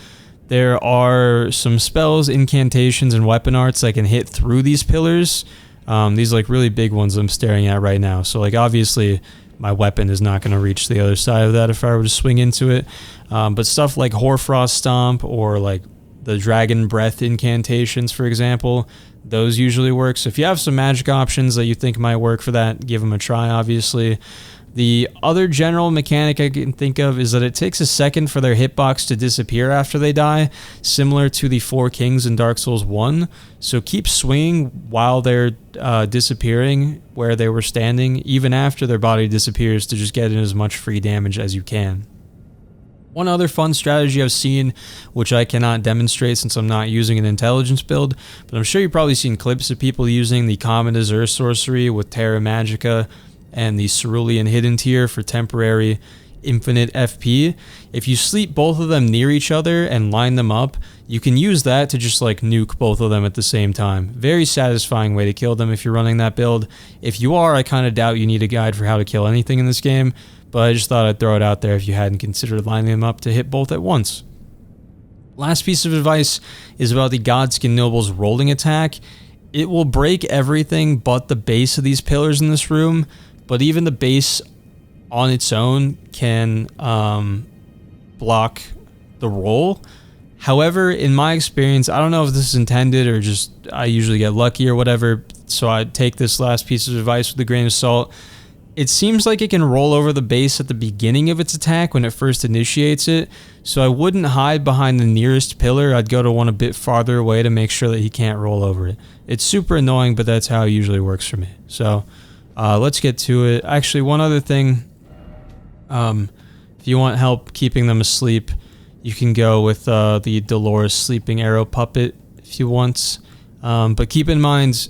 There are some spells, incantations, and weapon arts that can hit through these pillars. These like really big ones I'm staring at right now. So like obviously my weapon is not going to reach the other side of that if I were to swing into it. But stuff like Hoarfrost Stomp or like the Dragon Breath incantations, for example, those usually work. So if you have some magic options that you think might work for that, give them a try, obviously. The other general mechanic I can think of is that it takes a second for their hitbox to disappear after they die, similar to the 4 Kings in Dark Souls 1. So keep swinging while they're disappearing where they were standing, even after their body disappears, to just get in as much free damage as you can. One other fun strategy I've seen, which I cannot demonstrate since I'm not using an intelligence build, but I'm sure you've probably seen clips of people using the Common Azure sorcery with Terra Magica and the Cerulean Hidden Tier for temporary infinite FP. If you sleep both of them near each other and line them up, you can use that to just like nuke both of them at the same time. Very satisfying way to kill them if you're running that build. If you are, I kind of doubt you need a guide for how to kill anything in this game, but I just thought I'd throw it out there if you hadn't considered lining them up to hit both at once. Last piece of advice is about the Godskin Noble's rolling attack. It will break everything but the base of these pillars in this room, but even the base on its own can block the roll. However, in my experience, I don't know if this is intended or just I usually get lucky or whatever, so I take this last piece of advice with a grain of salt. It seems like it can roll over the base at the beginning of its attack when it first initiates it, so I wouldn't hide behind the nearest pillar. I'd go to one a bit farther away to make sure that he can't roll over it. It's super annoying, but that's how it usually works for me. So let's get to it. Actually, one other thing. If you want help keeping them asleep, you can go with the Dolores Sleeping Arrow Puppet if you want. But keep in mind,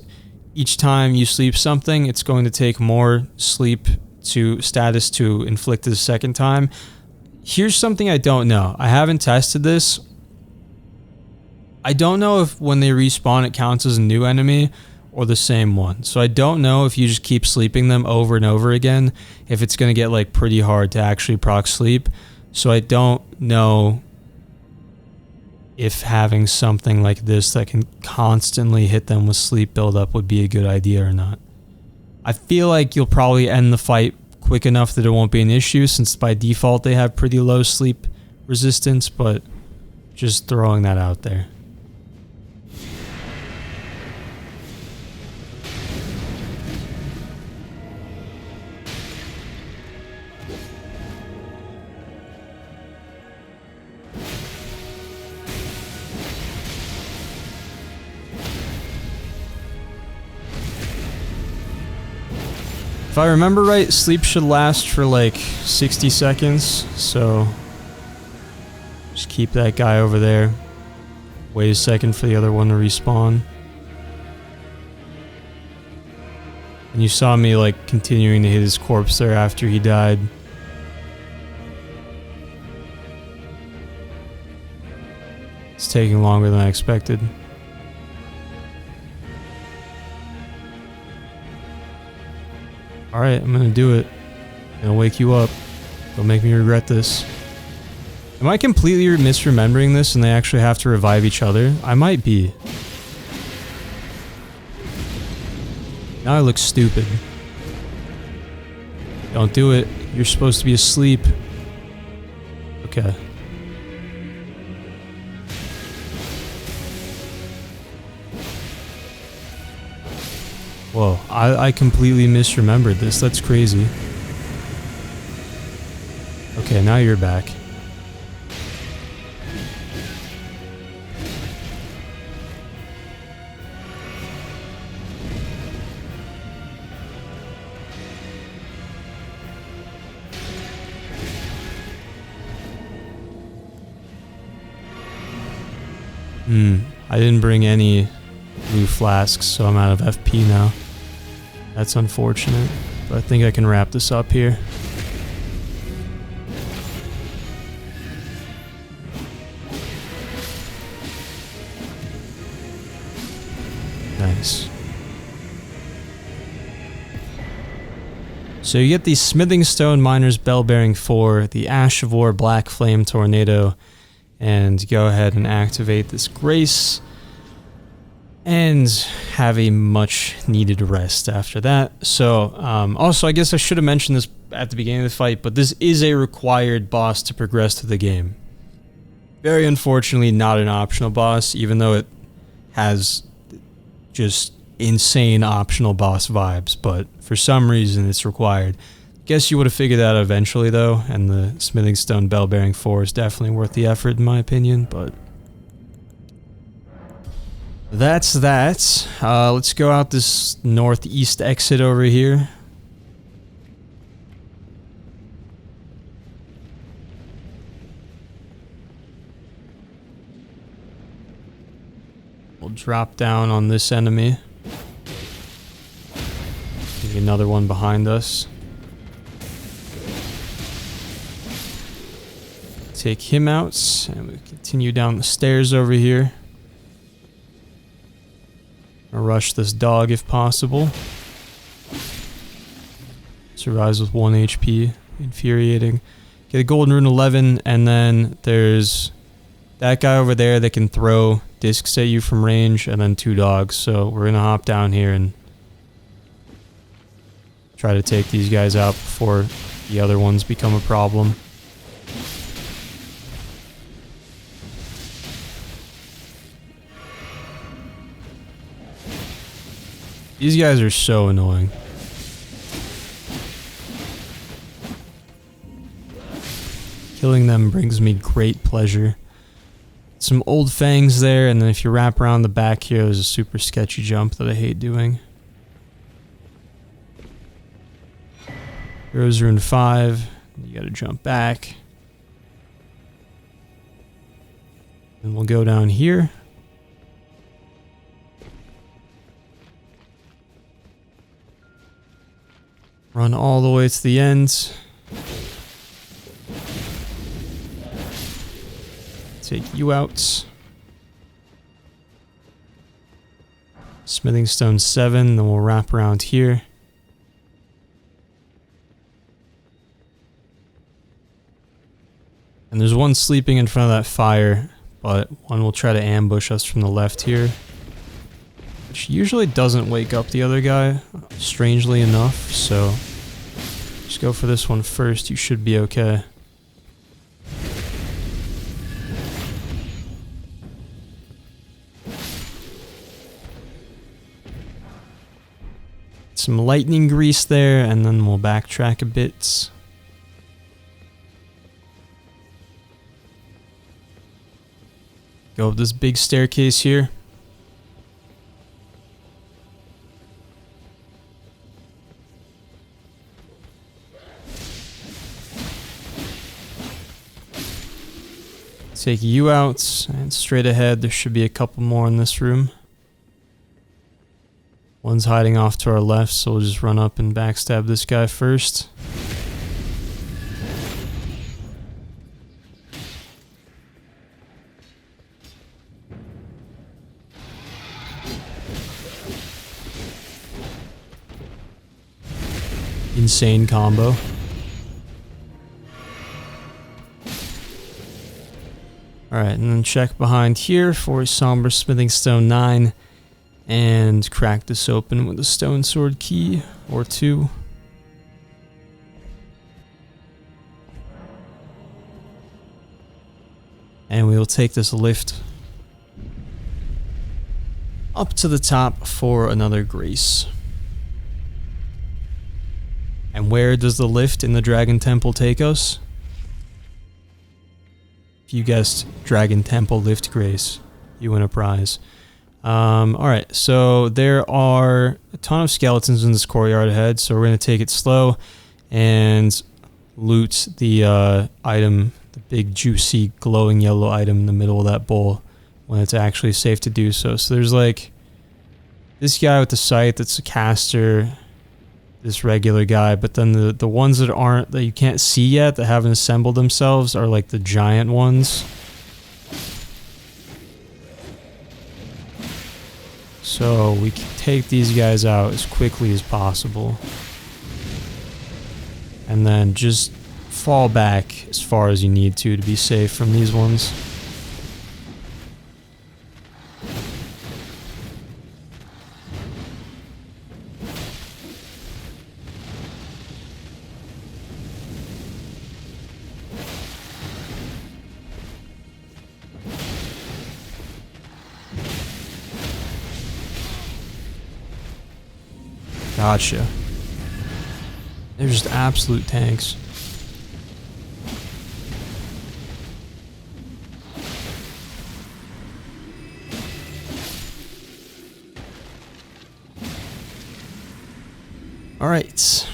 each time you sleep something, it's going to take more sleep to status to inflict it a second time. Here's something I don't know. I haven't tested this. I don't know if when they respawn it counts as a new enemy or the same one. So I don't know if you just keep sleeping them over and over again, if it's going to get like pretty hard to actually proc sleep. So I don't know if having something like this that can constantly hit them with sleep buildup would be a good idea or not. I feel like you'll probably end the fight quick enough that it won't be an issue, since by default they have pretty low sleep resistance, but just throwing that out there. If I remember right, sleep should last for like 60 seconds, so just keep that guy over there. Wait a second for the other one to respawn. And you saw me like continuing to hit his corpse there after he died. It's taking longer than I expected. Alright, I'm gonna do it. I'm gonna wake you up. Don't make me regret this. Am I completely misremembering this and they actually have to revive each other? I might be. Now I look stupid. Don't do it. You're supposed to be asleep. Okay. Whoa, I completely misremembered this. That's crazy. Okay, now you're back. I didn't bring any blue flasks, so I'm out of FP now. That's unfortunate, but I think I can wrap this up here. Nice. So you get the Smithing Stone Miner's Bell Bearing 4, the Ash of War Black Flame Tornado, and go ahead and activate this Grace. And have a much needed rest after that. So, also, I guess I should have mentioned this at the beginning of the fight, but this is a required boss to progress through the game. Very unfortunately, not an optional boss, even though it has just insane optional boss vibes, but for some reason it's required. Guess you would have figured that out eventually, though, and the Smithing Stone Bell Bearing 4 is definitely worth the effort, in my opinion, but that's that. Let's go out this northeast exit over here. We'll drop down on this enemy. Maybe another one behind us. Take him out, and we continue down the stairs over here. I'll rush this dog if possible. Survives with 1 HP. Infuriating. Get a golden rune 11, and then there's that guy over there that can throw discs at you from range, and then 2 dogs. So we're gonna hop down here and try to take these guys out before the other ones become a problem. These guys are so annoying. Killing them brings me great pleasure. Some old fangs there, and then if you wrap around the back here, there's a super sketchy jump that I hate doing. Heroes rune 5. You gotta jump back. And we'll go down here. Run all the way to the end. Take you out. Smithing stone 7, then we'll wrap around here. And there's one sleeping in front of that fire, but one will try to ambush us from the left here. Which usually doesn't wake up the other guy, strangely enough, so just go for this one first, you should be okay. Some lightning grease there, and then we'll backtrack a bit. Go up this big staircase here. Take you out, and straight ahead there should be a couple more in this room. One's hiding off to our left, so we'll just run up and backstab this guy first. Insane combo. Alright, and then check behind here for Somber Smithing Stone 9 and crack this open with a Stone Sword key or 2. And we will take this lift up to the top for another grace. And where does the lift in the Dragon Temple take us? If you guessed Dragon Temple Lift Grace, you win a prize. Alright, so there are a ton of skeletons in this courtyard ahead, so we're going to take it slow and loot the item, the big juicy glowing yellow item in the middle of that bowl when it's actually safe to do so. So there's like this guy with the scythe that's a caster, this regular guy, but then the ones that aren't, that you can't see yet, that haven't assembled themselves, are like the giant ones. So we can take these guys out as quickly as possible. And then just fall back as far as you need to be safe from these ones. Gotcha. They're just absolute tanks. Alright.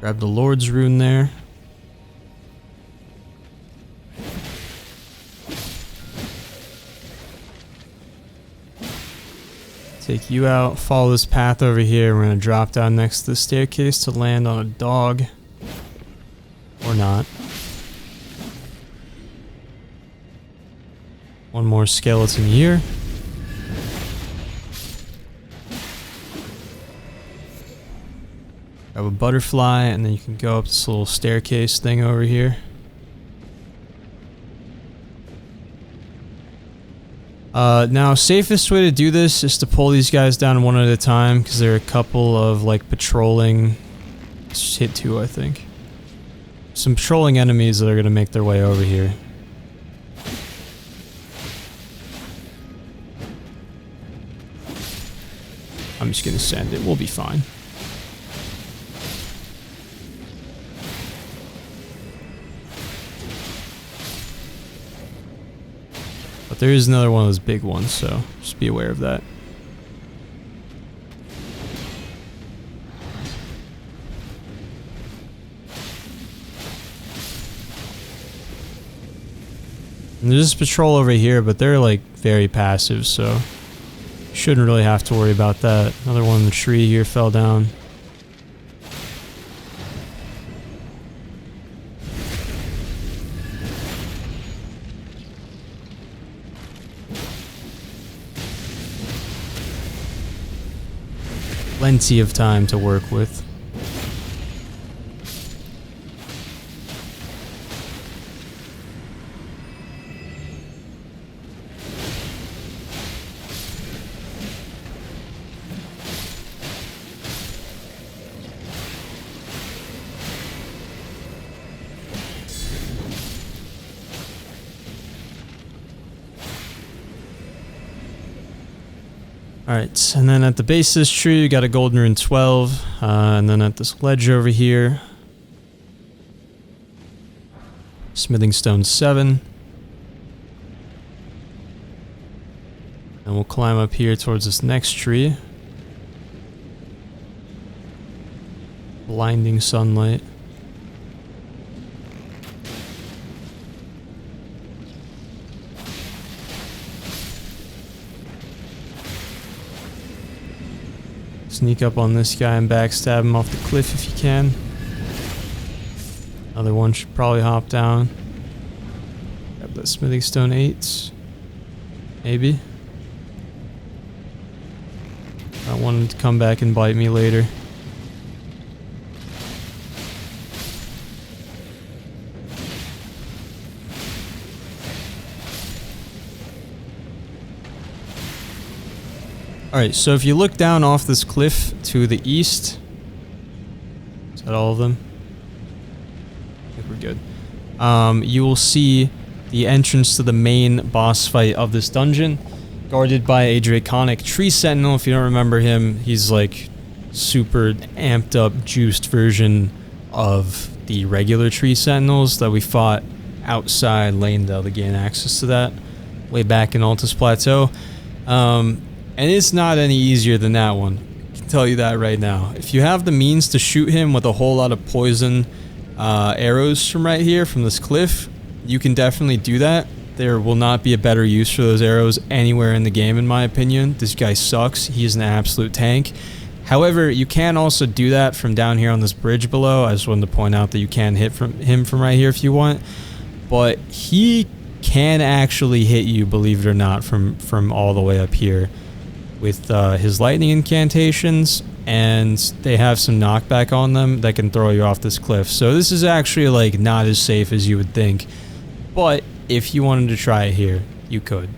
Grab the Lord's Rune there. Take you out, follow this path over here. We're going to drop down next to the staircase to land on a dog. Or not. One more skeleton here. Grab a butterfly, and then you can go up this little staircase thing over here. Now, safest way to do this is to pull these guys down one at a time, because there are a couple of, like, patrolling... Let's hit 2, I think. Some patrolling enemies that are going to make their way over here. I'm just going to send it. We'll be fine. But there is another one of those big ones, so just be aware of that. And there's a patrol over here, but they're like very passive, so shouldn't really have to worry about that. Another one in the tree here fell down. Plenty of time to work with. Alright, and then at the base of this tree, you got a golden rune 12, and then at this ledge over here, smithing stone 7. And we'll climb up here towards this next tree. Blinding sunlight. Sneak up on this guy and backstab him off the cliff if you can. Another one should probably hop down. Grab that smithing stone 8. Maybe. I want him to come back and bite me later. Alright, so if you look down off this cliff to the east... Is that all of them? I think we're good. You will see the entrance to the main boss fight of this dungeon, guarded by a draconic tree sentinel. If you don't remember him, he's like super amped up, juiced version of the regular tree sentinels that we fought outside Lanedale to gain access to that way back in Altus Plateau. And it's not any easier than that one. I can tell you that right now. If you have the means to shoot him with a whole lot of poison arrows from right here, from this cliff, you can definitely do that. There will not be a better use for those arrows anywhere in the game, in my opinion. This guy sucks. He is an absolute tank. However, you can also do that from down here on this bridge below. I just wanted to point out that you can hit him from right here if you want. But he can actually hit you, believe it or not, from all the way up here with his lightning incantations, and they have some knockback on them that can throw you off this cliff. So this is actually like not as safe as you would think, but if you wanted to try it here, you could.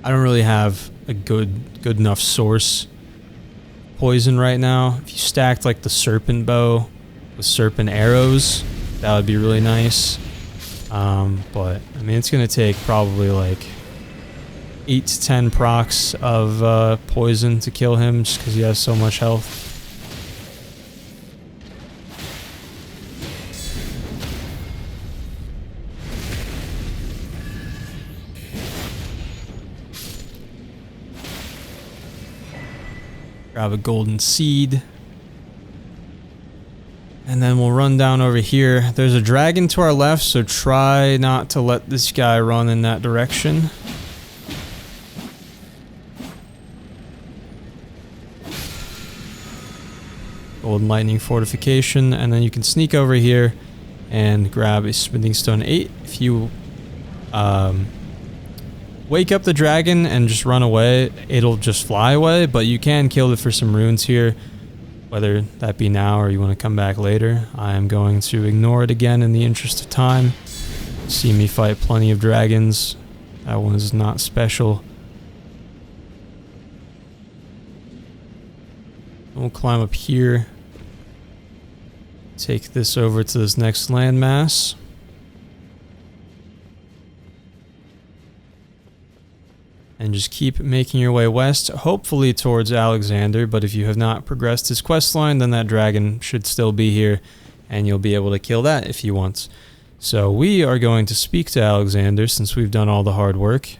I don't really have a good enough source poison right now. If you stacked like the serpent bow with serpent arrows, that would be really nice. But I mean, it's gonna take probably like 8 to 10 procs of poison to kill him just because he has so much health. Grab a golden seed. And then we'll run down over here. There's a dragon to our left, so try not to let this guy run in that direction. Old Lightning Fortification, and then you can sneak over here and grab a Smithing Stone 8. If you wake up the dragon and just run away, it'll just fly away, but you can kill it for some runes here, whether that be now or you want to come back later. I am going to ignore it again in the interest of time. See me fight plenty of dragons. That one is not special. We'll climb up here. Take this over to this next landmass. And just keep making your way west, hopefully towards Alexander, but if you have not progressed his quest line, then that dragon should still be here, and you'll be able to kill that if you want. So we are going to speak to Alexander, since we've done all the hard work.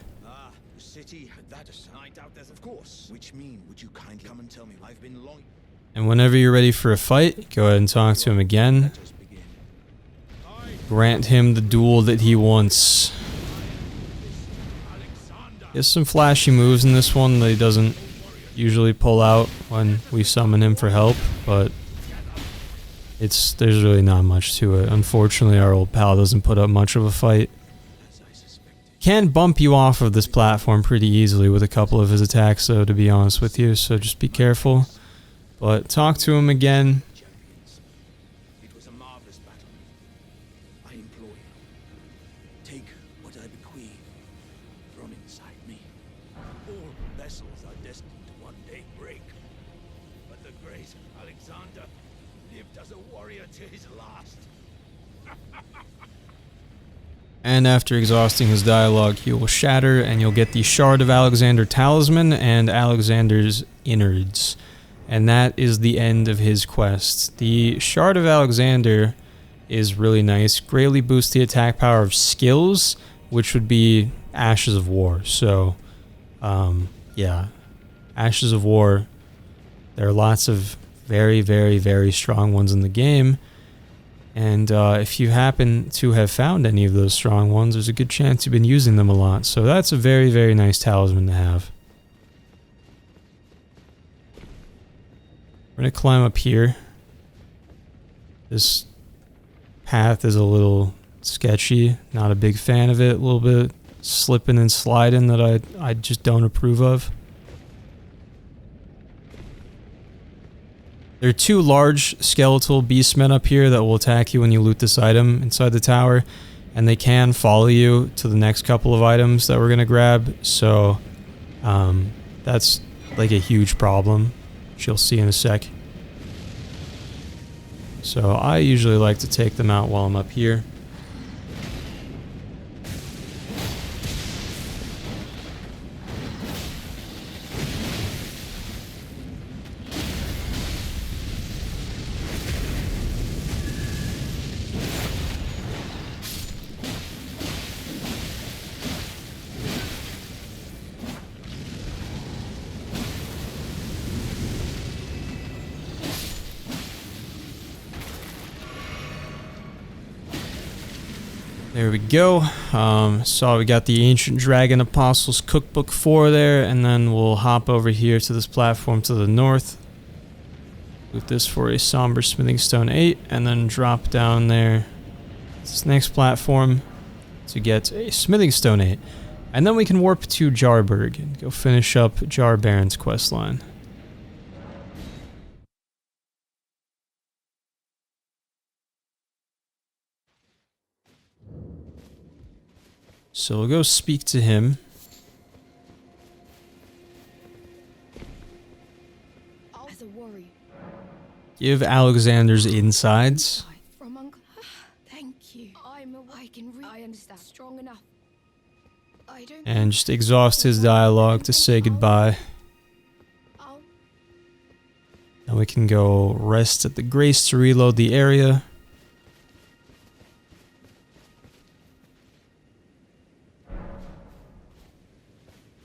The city, that is, I doubt that, of course. Which mean, would you kindly come and tell me? I've been long. And whenever you're ready for a fight, go ahead and talk to him again. Grant him the duel that he wants. He has some flashy moves in this one that he doesn't usually pull out when we summon him for help, but there's really not much to it. Unfortunately, our old pal doesn't put up much of a fight. Can bump you off of this platform pretty easily with a couple of his attacks, though, to be honest with you, so just be careful. But talk to him again. It was a marvelous battle. I implore you, take what I bequeath from inside me. All vessels are destined to one day break, but the great Alexander lived as a warrior to his last. And after exhausting his dialogue, he will shatter, and you'll get the Shard of Alexander Talisman and Alexander's Innards. And that is the end of his quest. The Shard of Alexander is really nice. Greatly boosts the attack power of skills, which would be Ashes of War. So, yeah. Ashes of War. There are lots of very, very, very strong ones in the game. And if you happen to have found any of those strong ones, there's a good chance you've been using them a lot. So that's a very, very nice talisman to have. We're going to climb up here. This path is a little sketchy. Not a big fan of it. A little bit slipping and sliding that I just don't approve of. There are two large skeletal beastmen up here that will attack you when you loot this item inside the tower, and they can follow you to the next couple of items that we're going to grab, so that's like a huge problem, which you'll see in a sec. So I usually like to take them out while I'm up here. There we go. So we got the Ancient Dragon Apostles Cookbook 4 there, and then we'll hop over here to this platform to the north. Loot this for a Somber Smithing Stone 8, and then drop down there this next platform to get a Smithing Stone 8. And then we can warp to Jarburg and go finish up Jar Baron's questline. So we'll go speak to him. As a warrior. Give Alexander's insides. From Uncle. Thank you. I understand. Strong enough. I don't. And just exhaust his dialogue to say goodbye. And we can go rest at the Grace to reload the area.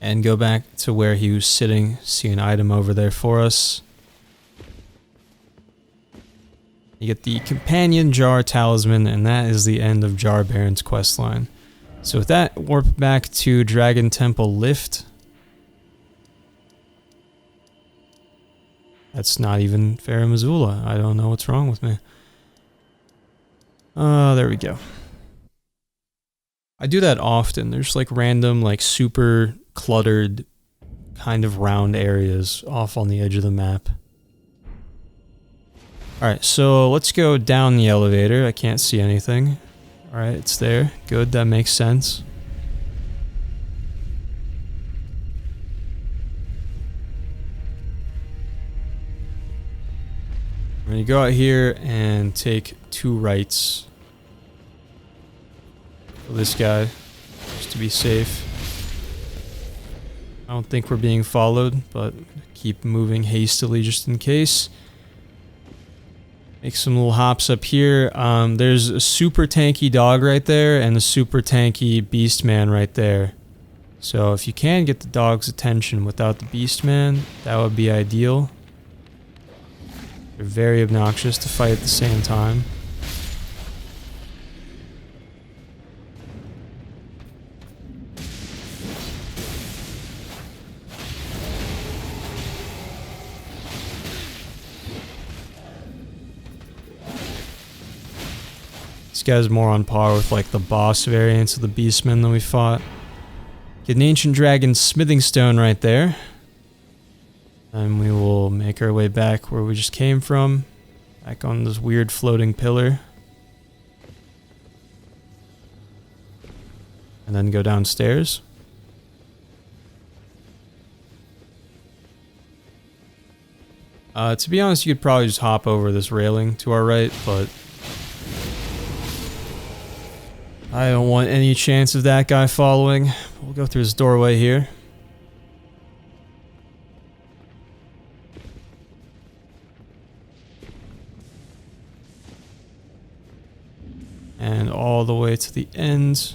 And go back to where he was sitting. See an item over there for us. You get the Companion Jar Talisman, and that is the end of Jar Baron's questline. So with that, warp back to Dragon Temple Lift. That's not even Farum Azula. I don't know what's wrong with me. There we go. I do that often. There's like random, like super cluttered kind of round areas off on the edge of the map. Alright, so let's go down the elevator. I can't see anything. Alright, it's there. Good, that makes sense. We're gonna go out here and take 2 rights. For this guy, just to be safe. I don't think we're being followed, but keep moving hastily just in case. Make some little hops up here. There's a super tanky dog right there and a super tanky beast man right there. So if you can get the dog's attention without the beast man, that would be ideal. They're very obnoxious to fight at the same time. This guy's more on par with like the boss variants of the beastmen that we fought. Get an ancient dragon smithing stone right there. And we will make our way back where we just came from. Back on this weird floating pillar. And then go downstairs. To be honest, you could probably just hop over this railing to our right, but I don't want any chance of that guy following. We'll go through this doorway here. And all the way to the end.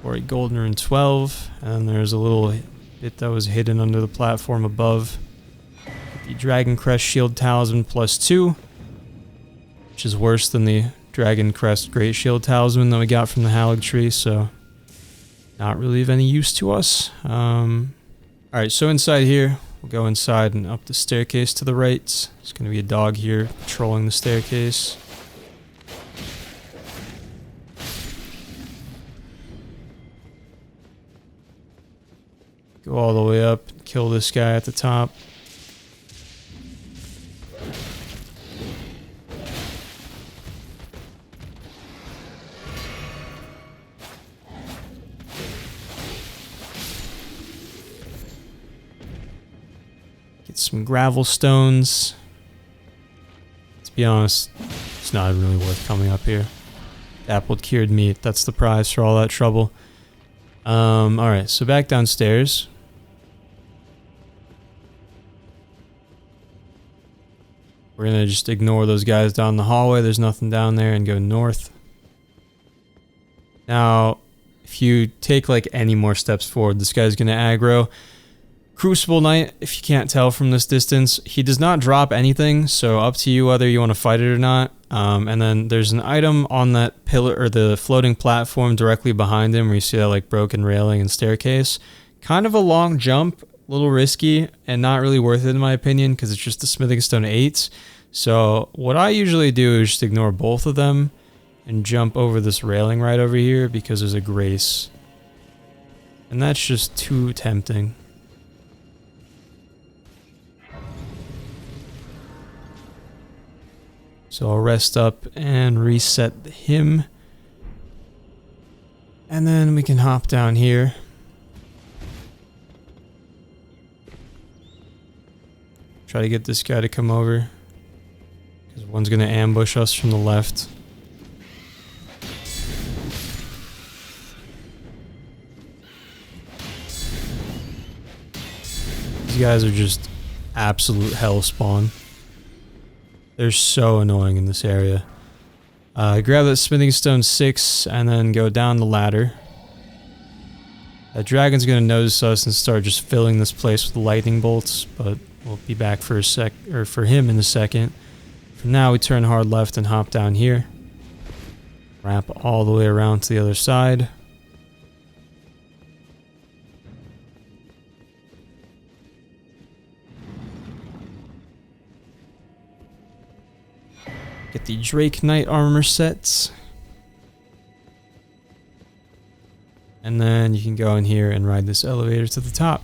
For a golden rune 12. And there's a little bit that was hidden under the platform above. The Dragon Crest Shield Talisman +2. Which is worse than the Dragon Crest Great Shield Talisman that we got from the Halig Tree, so not really of any use to us. Alright, so inside here, we'll go inside and up the staircase to the right. There's going to be a dog here patrolling the staircase. Go all the way up, kill this guy at the top. Some gravel stones. To be honest, it's not really worth coming up here. Dappled cured meat, that's the prize for all that trouble. Alright, so back downstairs. We're gonna just ignore those guys down the hallway, there's nothing down there, and go north. Now, if you take like any more steps forward, this guy's gonna aggro. Crucible Knight, if you can't tell from this distance, he does not drop anything, so up to you whether you want to fight it or not. And then there's an item on that pillar, or the floating platform directly behind him, where you see that like broken railing and staircase. Kind of a long jump, a little risky, and not really worth it in my opinion, because it's just the Smithing Stone 8s. So what I usually do is just ignore both of them, and jump over this railing right over here, because there's a grace. And that's just too tempting. So I'll rest up and reset him. And then we can hop down here. Try to get this guy to come over. Because one's going to ambush us from the left. These guys are just absolute hell spawn. They're so annoying in this area. Grab that Smithing Stone 6 and then go down the ladder. That dragon's gonna notice us and start just filling this place with lightning bolts, but we'll be back for for him in a second. For now, we turn hard left and hop down here. Wrap all the way around to the other side. Get the Drake Knight armor sets. And then you can go in here and ride this elevator to the top.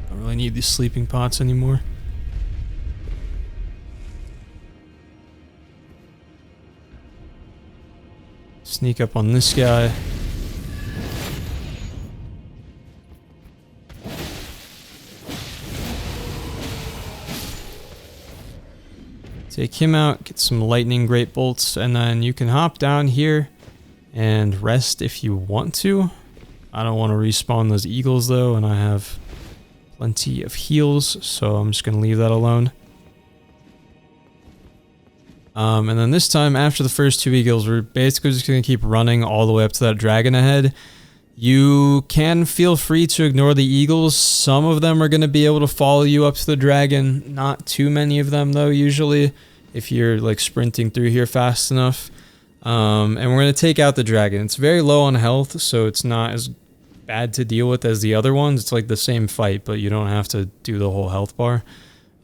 Don't really need these sleeping pots anymore. Sneak up on this guy. Take him out, get some lightning great bolts, and then you can hop down here and rest if you want to. I don't want to respawn those eagles though, and I have plenty of heals, so I'm just going to leave that alone. And then this time, after the first 2 eagles, we're basically just going to keep running all the way up to that dragon ahead. You can feel free to ignore the eagles. Some of them are going to be able to follow you up to the dragon. Not too many of them though, usually, if you're like sprinting through here fast enough. And we're going to take out the dragon. It's very low on health, so it's not as bad to deal with as the other ones. It's like the same fight, but you don't have to do the whole health bar.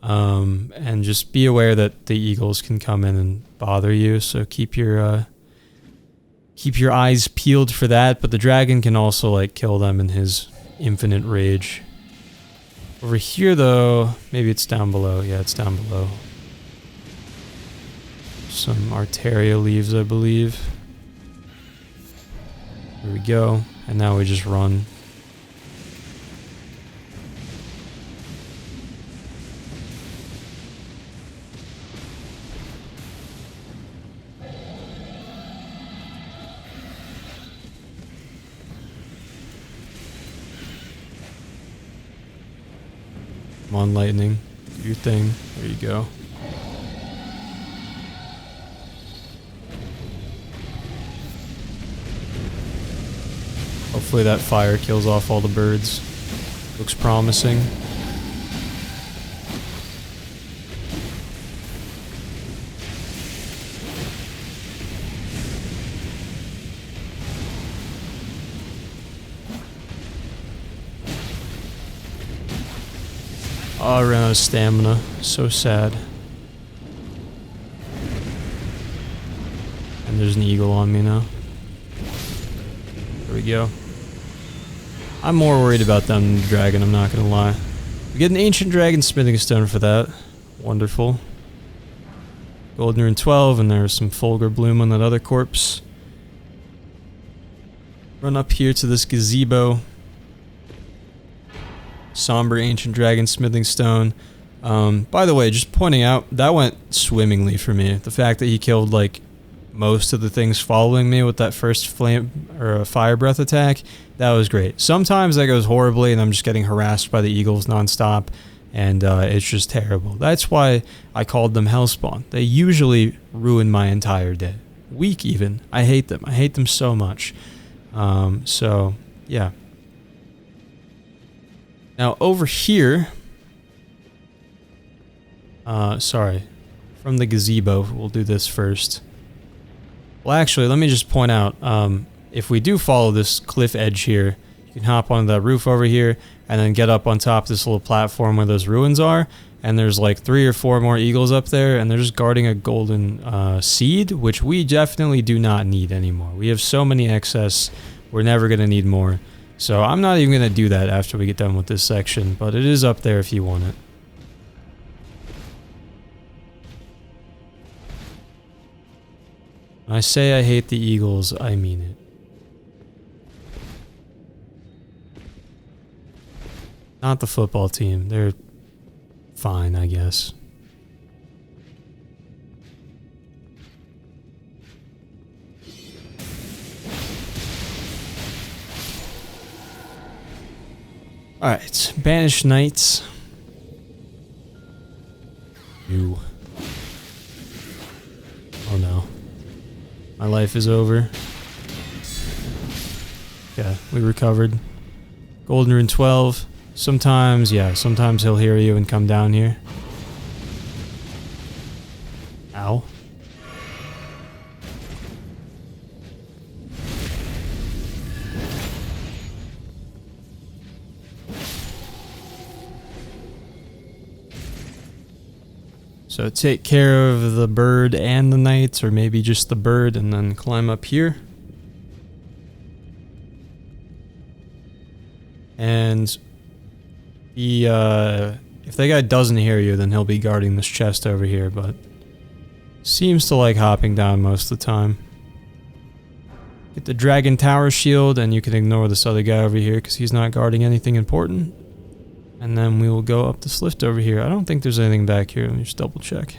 And just be aware that the eagles can come in and bother you, so keep your eyes peeled for that, but the dragon can also like kill them in his infinite rage. Over here though, maybe it's down below. Yeah, it's down below. Some Arteria leaves, I believe. Here we go. And now we just run. Come on, lightning. Do your thing. There you go. Hopefully that fire kills off all the birds. Looks promising. Oh, I ran out of stamina. So sad. And there's an eagle on me now. There we go. I'm more worried about them than the dragon, I'm not gonna lie. We get an ancient dragon smithing stone for that. Wonderful. Golden rune 12, and there's some Fulgur bloom on that other corpse. Run up here to this gazebo. Somber ancient dragon smithing stone. By the way, just pointing out, that went swimmingly for me. The fact that he killed like most of the things following me with that first flame or fire breath attack, that was great. Sometimes that goes horribly and I'm just getting harassed by the eagles nonstop, and it's just terrible. That's why I called them Hellspawn. They usually ruin my entire day. Week even. I hate them. I hate them so much. So, yeah. Now over here, sorry, from the gazebo, we'll do this first. Well, actually, let me just point out, if we do follow this cliff edge here, you can hop on the roof over here and then get up on top of this little platform where those ruins are, and there's like 3 or 4 more eagles up there, and they're just guarding a golden seed, which we definitely do not need anymore. We have so many excess, we're never going to need more. So I'm not even going to do that after we get done with this section, but it is up there if you want it. When I say I hate the eagles, I mean it. Not the football team. They're fine, I guess. Alright, banished knights. You. Oh no. My life is over. Yeah, we recovered. Golden rune 12. Sometimes, yeah, sometimes he'll hear you and come down here. Ow. So take care of the bird and the knight, or maybe just the bird, and then climb up here. And if that guy doesn't hear you, then he'll be guarding this chest over here, but seems to like hopping down most of the time. Get the dragon tower shield, and you can ignore this other guy over here because he's not guarding anything important. And then we will go up this lift over here. I don't think there's anything back here. Let me just double check.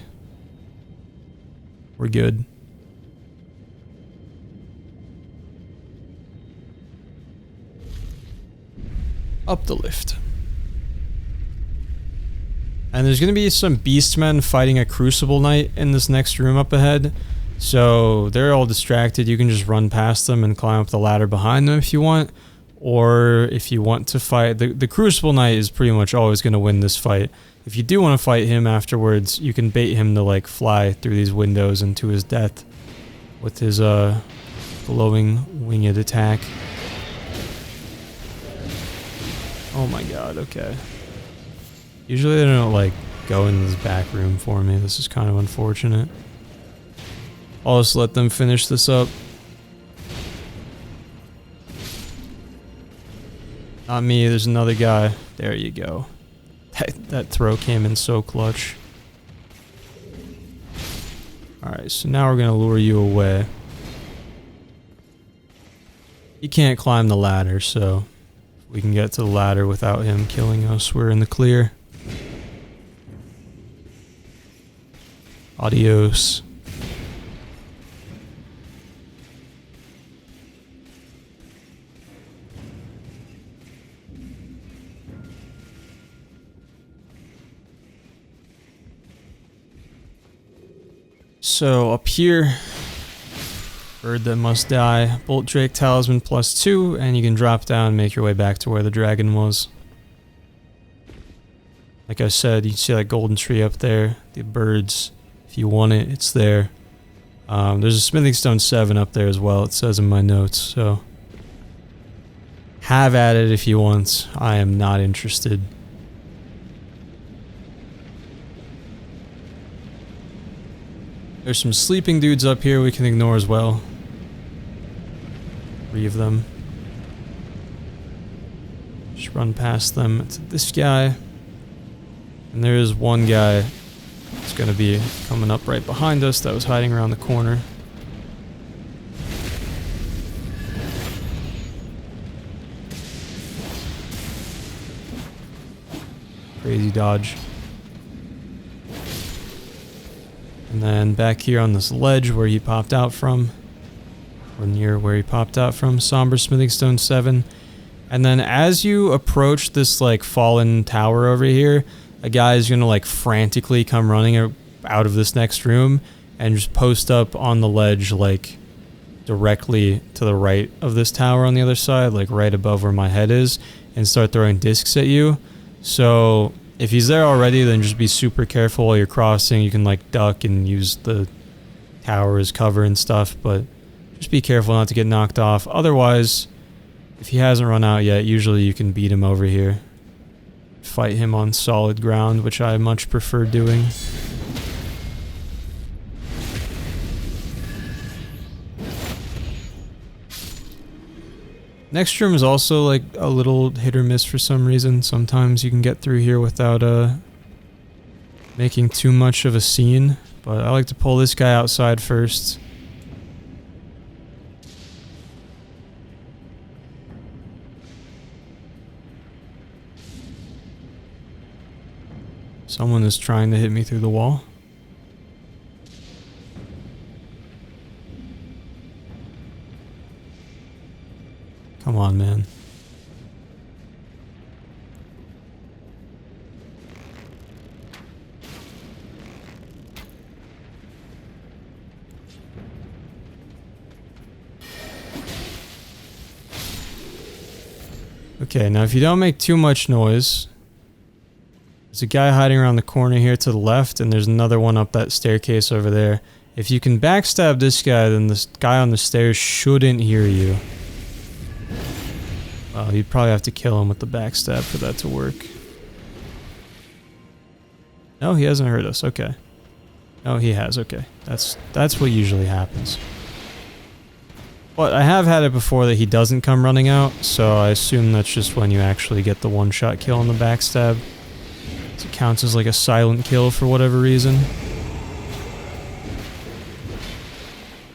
We're good. Up the lift. And there's going to be some beastmen fighting a crucible knight in this next room up ahead. So they're all distracted. You can just run past them and climb up the ladder behind them if you want. Or if you want to fight, the Crucible Knight is pretty much always going to win this fight. If you do want to fight him afterwards, you can bait him to like fly through these windows into his death with his glowing winged attack. Oh my god, okay. Usually they don't like go in this back room for me. This is kind of unfortunate. I'll just let them finish this up. Not me, there's another guy. There you go. That throw came in so clutch. Alright, so now we're gonna lure you away. He can't climb the ladder, so if we can get to the ladder without him killing us, we're in the clear. Adios. So up here, bird that must die, Bolt Drake Talisman +2, and you can drop down and make your way back to where the dragon was. Like I said, you see that golden tree up there, the birds, if you want it, it's there. There's a Smithing Stone 7 up there as well, it says in my notes, so have at it if you want. I am not interested. There's some sleeping dudes up here we can ignore as well. 3 of them. Just run past them. It's this guy. And there is one guy that's going to be coming up right behind us that was hiding around the corner. Crazy dodge. And then back here on this ledge where he popped out from, or near where he popped out from, Somber Smithing Stone 7. And then as you approach this like fallen tower over here, a guy is gonna like frantically come running out of this next room and just post up on the ledge like directly to the right of this tower on the other side, like right above where my head is, and start throwing discs at you. So if he's there already, then just be super careful while you're crossing. You can like duck and use the tower as cover and stuff, but just be careful not to get knocked off. Otherwise, if he hasn't run out yet, usually you can beat him over here. Fight him on solid ground, which I much prefer doing. Next room is also like a little hit or miss for some reason. Sometimes you can get through here without making too much of a scene, but I like to pull this guy outside first. Someone is trying to hit me through the wall. Come on, man. Okay, now if you don't make too much noise, there's a guy hiding around the corner here to the left, and there's another one up that staircase over there. If you can backstab this guy, then this guy on the stairs shouldn't hear you. Well, you'd probably have to kill him with the backstab for that to work. No, he hasn't heard us. Okay. Oh, he has. Okay. That's what usually happens. But I have had it before that he doesn't come running out, so I assume that's just when you actually get the one-shot kill on the backstab. It counts as like a silent kill for whatever reason.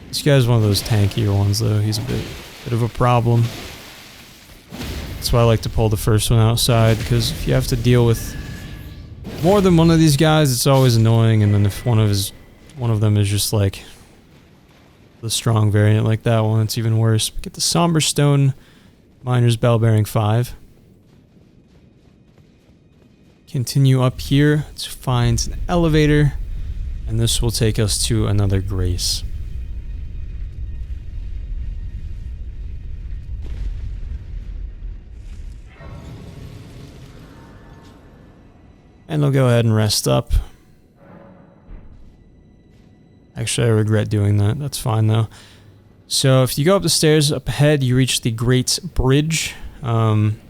This guy's one of those tankier ones though. He's a bit of a problem. That's why I like to pull the first one outside, because if you have to deal with more than one of these guys, it's always annoying, and then if one of them is just like the strong variant like that one, it's even worse. Get the Somber Stone Miner's Bell bearing 5. Continue up here to find an elevator, and this will take us to another Grace. And I'll go ahead and rest up. Actually, I regret doing that. That's fine, though. So, if you go up the stairs, up ahead, you reach the Great Bridge. And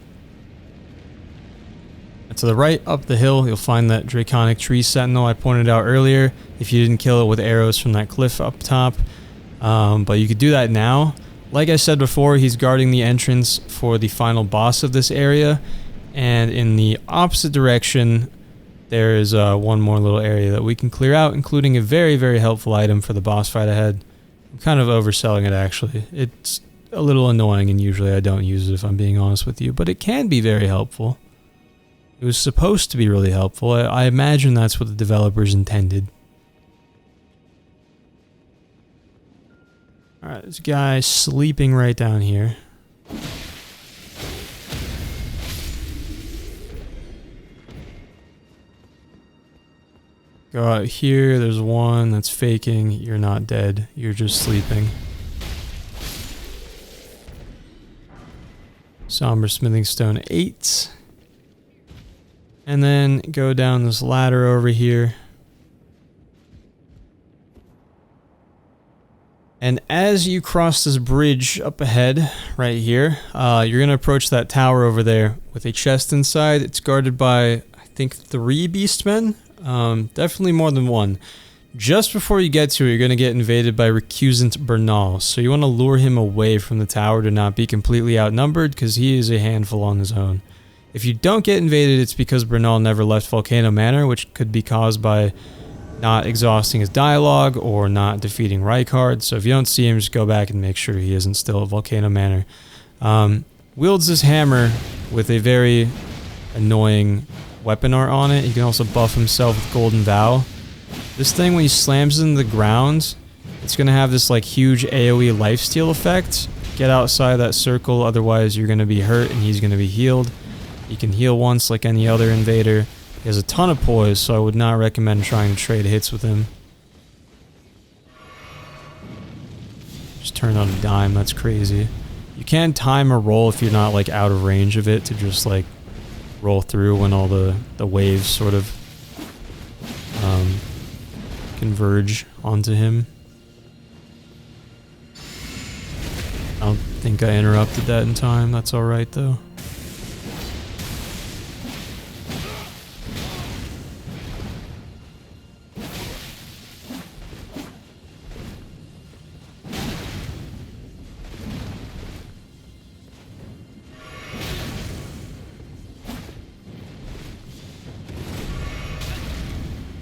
to the right, up the hill, you'll find that Draconic Tree Sentinel I pointed out earlier, if you didn't kill it with arrows from that cliff up top. But you could do that now. Like I said before, he's guarding the entrance for the final boss of this area. And in the opposite direction, there is one more little area that we can clear out, including a very, very helpful item for the boss fight ahead. I'm kind of overselling it, actually. It's a little annoying, and usually I don't use it if I'm being honest with you, but it can be very helpful. It was supposed to be really helpful. I imagine that's what the developers intended. Alright, this guy sleeping right down here. Go out here, there's one that's faking. You're not dead, you're just sleeping. Somber Smithing Stone 8. And then go down this ladder over here. And as you cross this bridge up ahead, right here, you're going to approach that tower over there with a chest inside. It's guarded by, I think, 3 beastmen. Definitely more than one. Just before you get to it, you're going to get invaded by Recusant Bernal. So you want to lure him away from the tower to not be completely outnumbered, because he is a handful on his own. If you don't get invaded, it's because Bernal never left Volcano Manor, which could be caused by not exhausting his dialogue or not defeating Rykard. So if you don't see him, just go back and make sure he isn't still at Volcano Manor. Wields this hammer with a very annoying weapon art on it. He can also buff himself with Golden Vow. This thing, when he slams into the ground, it's going to have this like huge AoE lifesteal effect. Get outside that circle, otherwise you're going to be hurt and he's going to be healed. He can heal once like any other invader. He has a ton of poise, so I would not recommend trying to trade hits with him. Just turned on a dime, that's crazy. You can time a roll if you're not like out of range of it to just like roll through when all the waves sort of converge onto him. I don't think I interrupted that in time, that's alright though.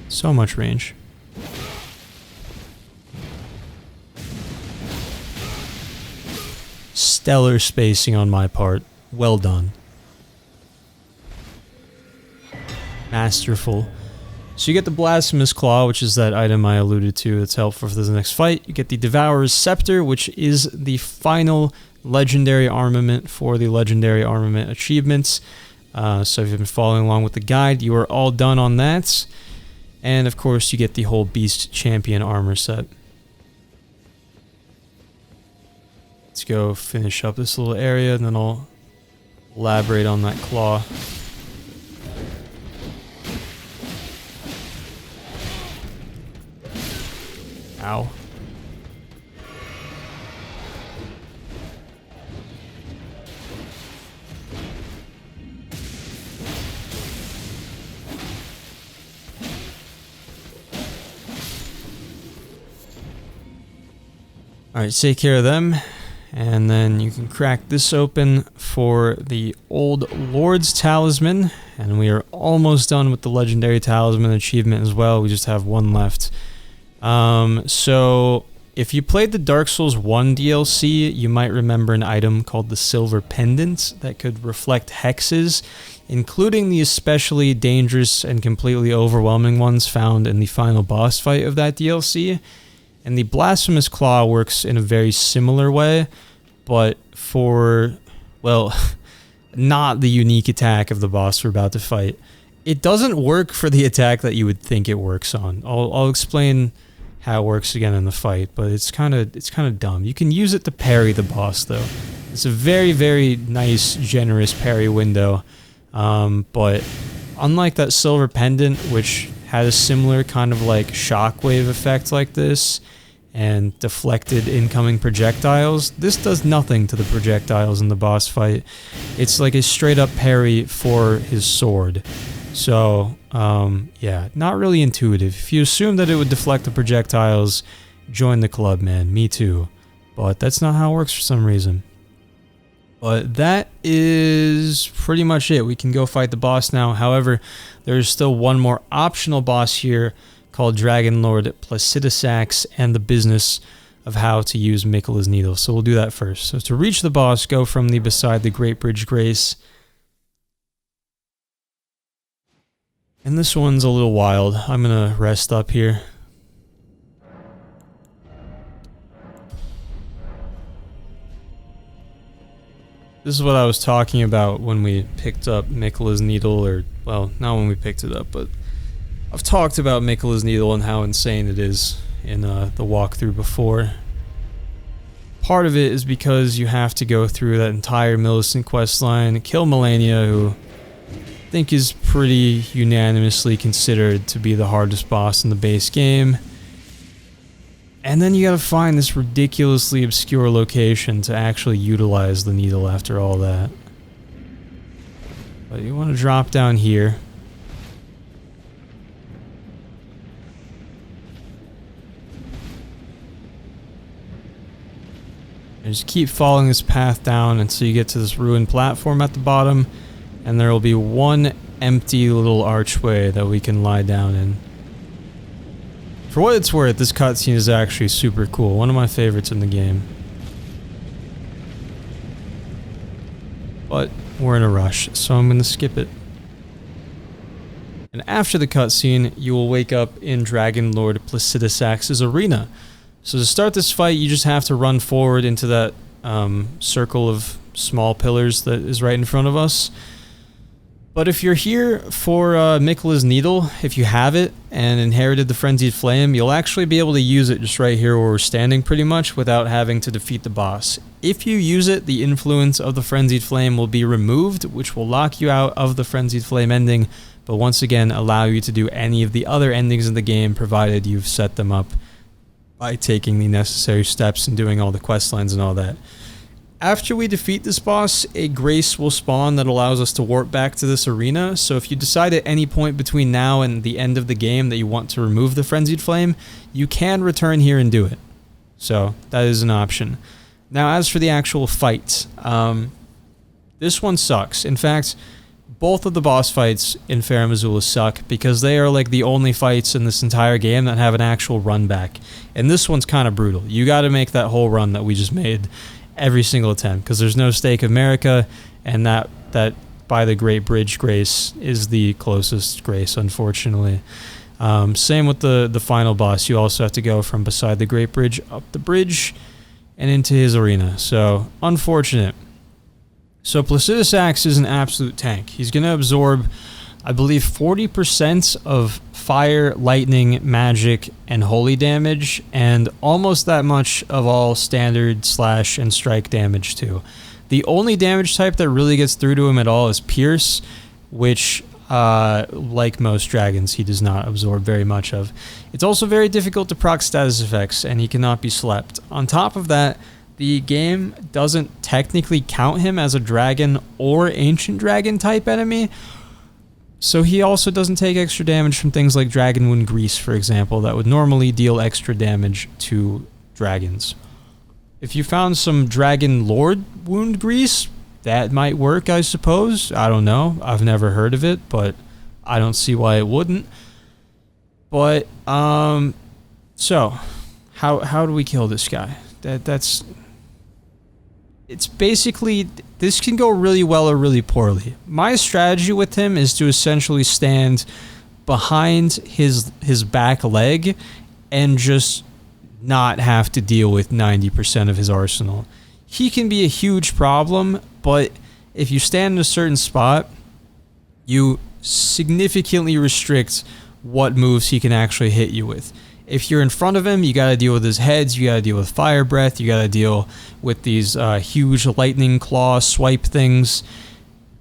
So much range. Stellar spacing on my part. Well done. Masterful. So you get the Blasphemous Claw, which is that item I alluded to that's helpful for the next fight. You get the Devourer's Scepter, which is the final legendary armament for the legendary armament achievements. So if you've been following along with the guide, you are all done on that. And of course, you get the whole Beast Champion armor set. Let's go finish up this little area, and then I'll elaborate on that claw. Ow. Alright, take care of them. And then you can crack this open for the Old Lord's Talisman. And we are almost done with the Legendary Talisman achievement as well. We just have one left. So if you played the Dark Souls 1 DLC, you might remember an item called the Silver Pendant that could reflect hexes, including the especially dangerous and completely overwhelming ones found in the final boss fight of that DLC. And the Blasphemous Claw works in a very similar way, but for, well, not the unique attack of the boss we're about to fight. It doesn't work for the attack that you would think it works on. I'll explain how it works again in the fight, but it's kind of dumb. You can use it to parry the boss though. It's a very, very nice, generous parry window. But unlike that Silver Pendant, which had a similar kind of like shockwave effect like this and deflected incoming projectiles, this does nothing to the projectiles in the boss fight. It's like a straight up parry for his sword. So, yeah, not really intuitive. If you assume that it would deflect the projectiles, join the club, man. Me too. But that's not how it works for some reason. But that is pretty much it. We can go fight the boss now. However, there's still one more optional boss here called Dragonlord Placidusax and the business of how to use Miquella's Needle. So we'll do that first. So to reach the boss, go from the beside the Great Bridge Grace. And this one's a little wild. I'm gonna rest up here. This is what I was talking about when we picked up Miquella's Needle, or, well, not when we picked it up, but I've talked about Miquella's Needle and how insane it is in the walkthrough before. Part of it is because you have to go through that entire Millicent questline, kill Melania, who I think is pretty unanimously considered to be the hardest boss in the base game. And then you gotta find this ridiculously obscure location to actually utilize the needle after all that. But you want to drop down here. And just keep following this path down until you get to this ruined platform at the bottom. And there will be one empty little archway that we can lie down in. For what it's worth, this cutscene is actually super cool. One of my favorites in the game. But we're in a rush, so I'm going to skip it. And after the cutscene, you will wake up in Dragonlord Placidusax's arena. So to start this fight, you just have to run forward into that circle of small pillars that is right in front of us. But if you're here for Miquella's Needle, if you have it and inherited the Frenzied Flame, you'll actually be able to use it just right here where we're standing pretty much without having to defeat the boss. If you use it, the influence of the Frenzied Flame will be removed, which will lock you out of the Frenzied Flame ending, but once again allow you to do any of the other endings in the game provided you've set them up by taking the necessary steps and doing all the quest lines and all that. After we defeat this boss, a grace will spawn that allows us to warp back to this arena, so if you decide at any point between now and the end of the game that you want to remove the Frenzied Flame, you can return here and do it. So, that is an option. Now, as for the actual fight, this one sucks. In fact, both of the boss fights in Farum Azula suck, because they are like the only fights in this entire game that have an actual run back. And this one's kind of brutal. You gotta make that whole run that we just made every single attempt, because there's no Stake of Marika, and that by the Great Bridge Grace is the closest grace, unfortunately. Same with the final boss. You also have to go from beside the Great Bridge up the bridge and into his arena. So, unfortunate. So Placidusax is an absolute tank. He's going to absorb, I believe, 40% of fire, lightning, magic, and holy damage, and almost that much of all standard, slash, and strike damage too. The only damage type that really gets through to him at all is Pierce, which, like most dragons, he does not absorb very much of. It's also very difficult to proc status effects, and he cannot be slept. On top of that, the game doesn't technically count him as a dragon or ancient dragon type enemy, so he also doesn't take extra damage from things like Dragon Wound Grease, for example, that would normally deal extra damage to dragons. If you found some Dragonlord wound grease, that might work, I suppose. I don't know. I've never heard of it, but I don't see why it wouldn't. But, so, how do we kill this guy? It's basically, this can go really well or really poorly. My strategy with him is to essentially stand behind his back leg and just not have to deal with 90% of his arsenal. He can be a huge problem, but if you stand in a certain spot, you significantly restrict what moves he can actually hit you with. If you're in front of him, you gotta deal with his heads, you gotta deal with fire breath, you gotta deal with these huge lightning claw swipe things.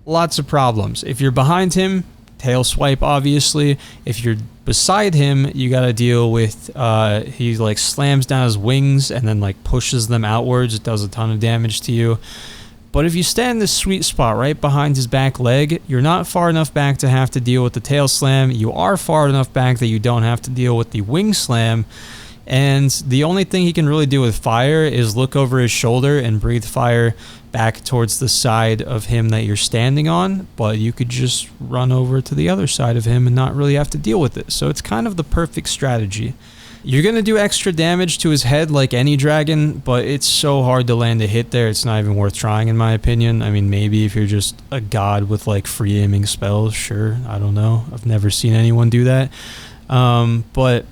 Lots of problems. If you're behind him, tail swipe, obviously. If you're beside him, you gotta deal with, he like slams down his wings and then like pushes them outwards. It does a ton of damage to you. But if you stand in this sweet spot right behind his back leg, you're not far enough back to have to deal with the tail slam. You are far enough back that you don't have to deal with the wing slam. And the only thing he can really do with fire is look over his shoulder and breathe fire back towards the side of him that you're standing on. But you could just run over to the other side of him and not really have to deal with it. So it's kind of the perfect strategy. You're going to do extra damage to his head like any dragon, but it's so hard to land a hit there, it's not even worth trying in my opinion. I mean, maybe if you're just a god with like free aiming spells, sure, I don't know. I've never seen anyone do that. But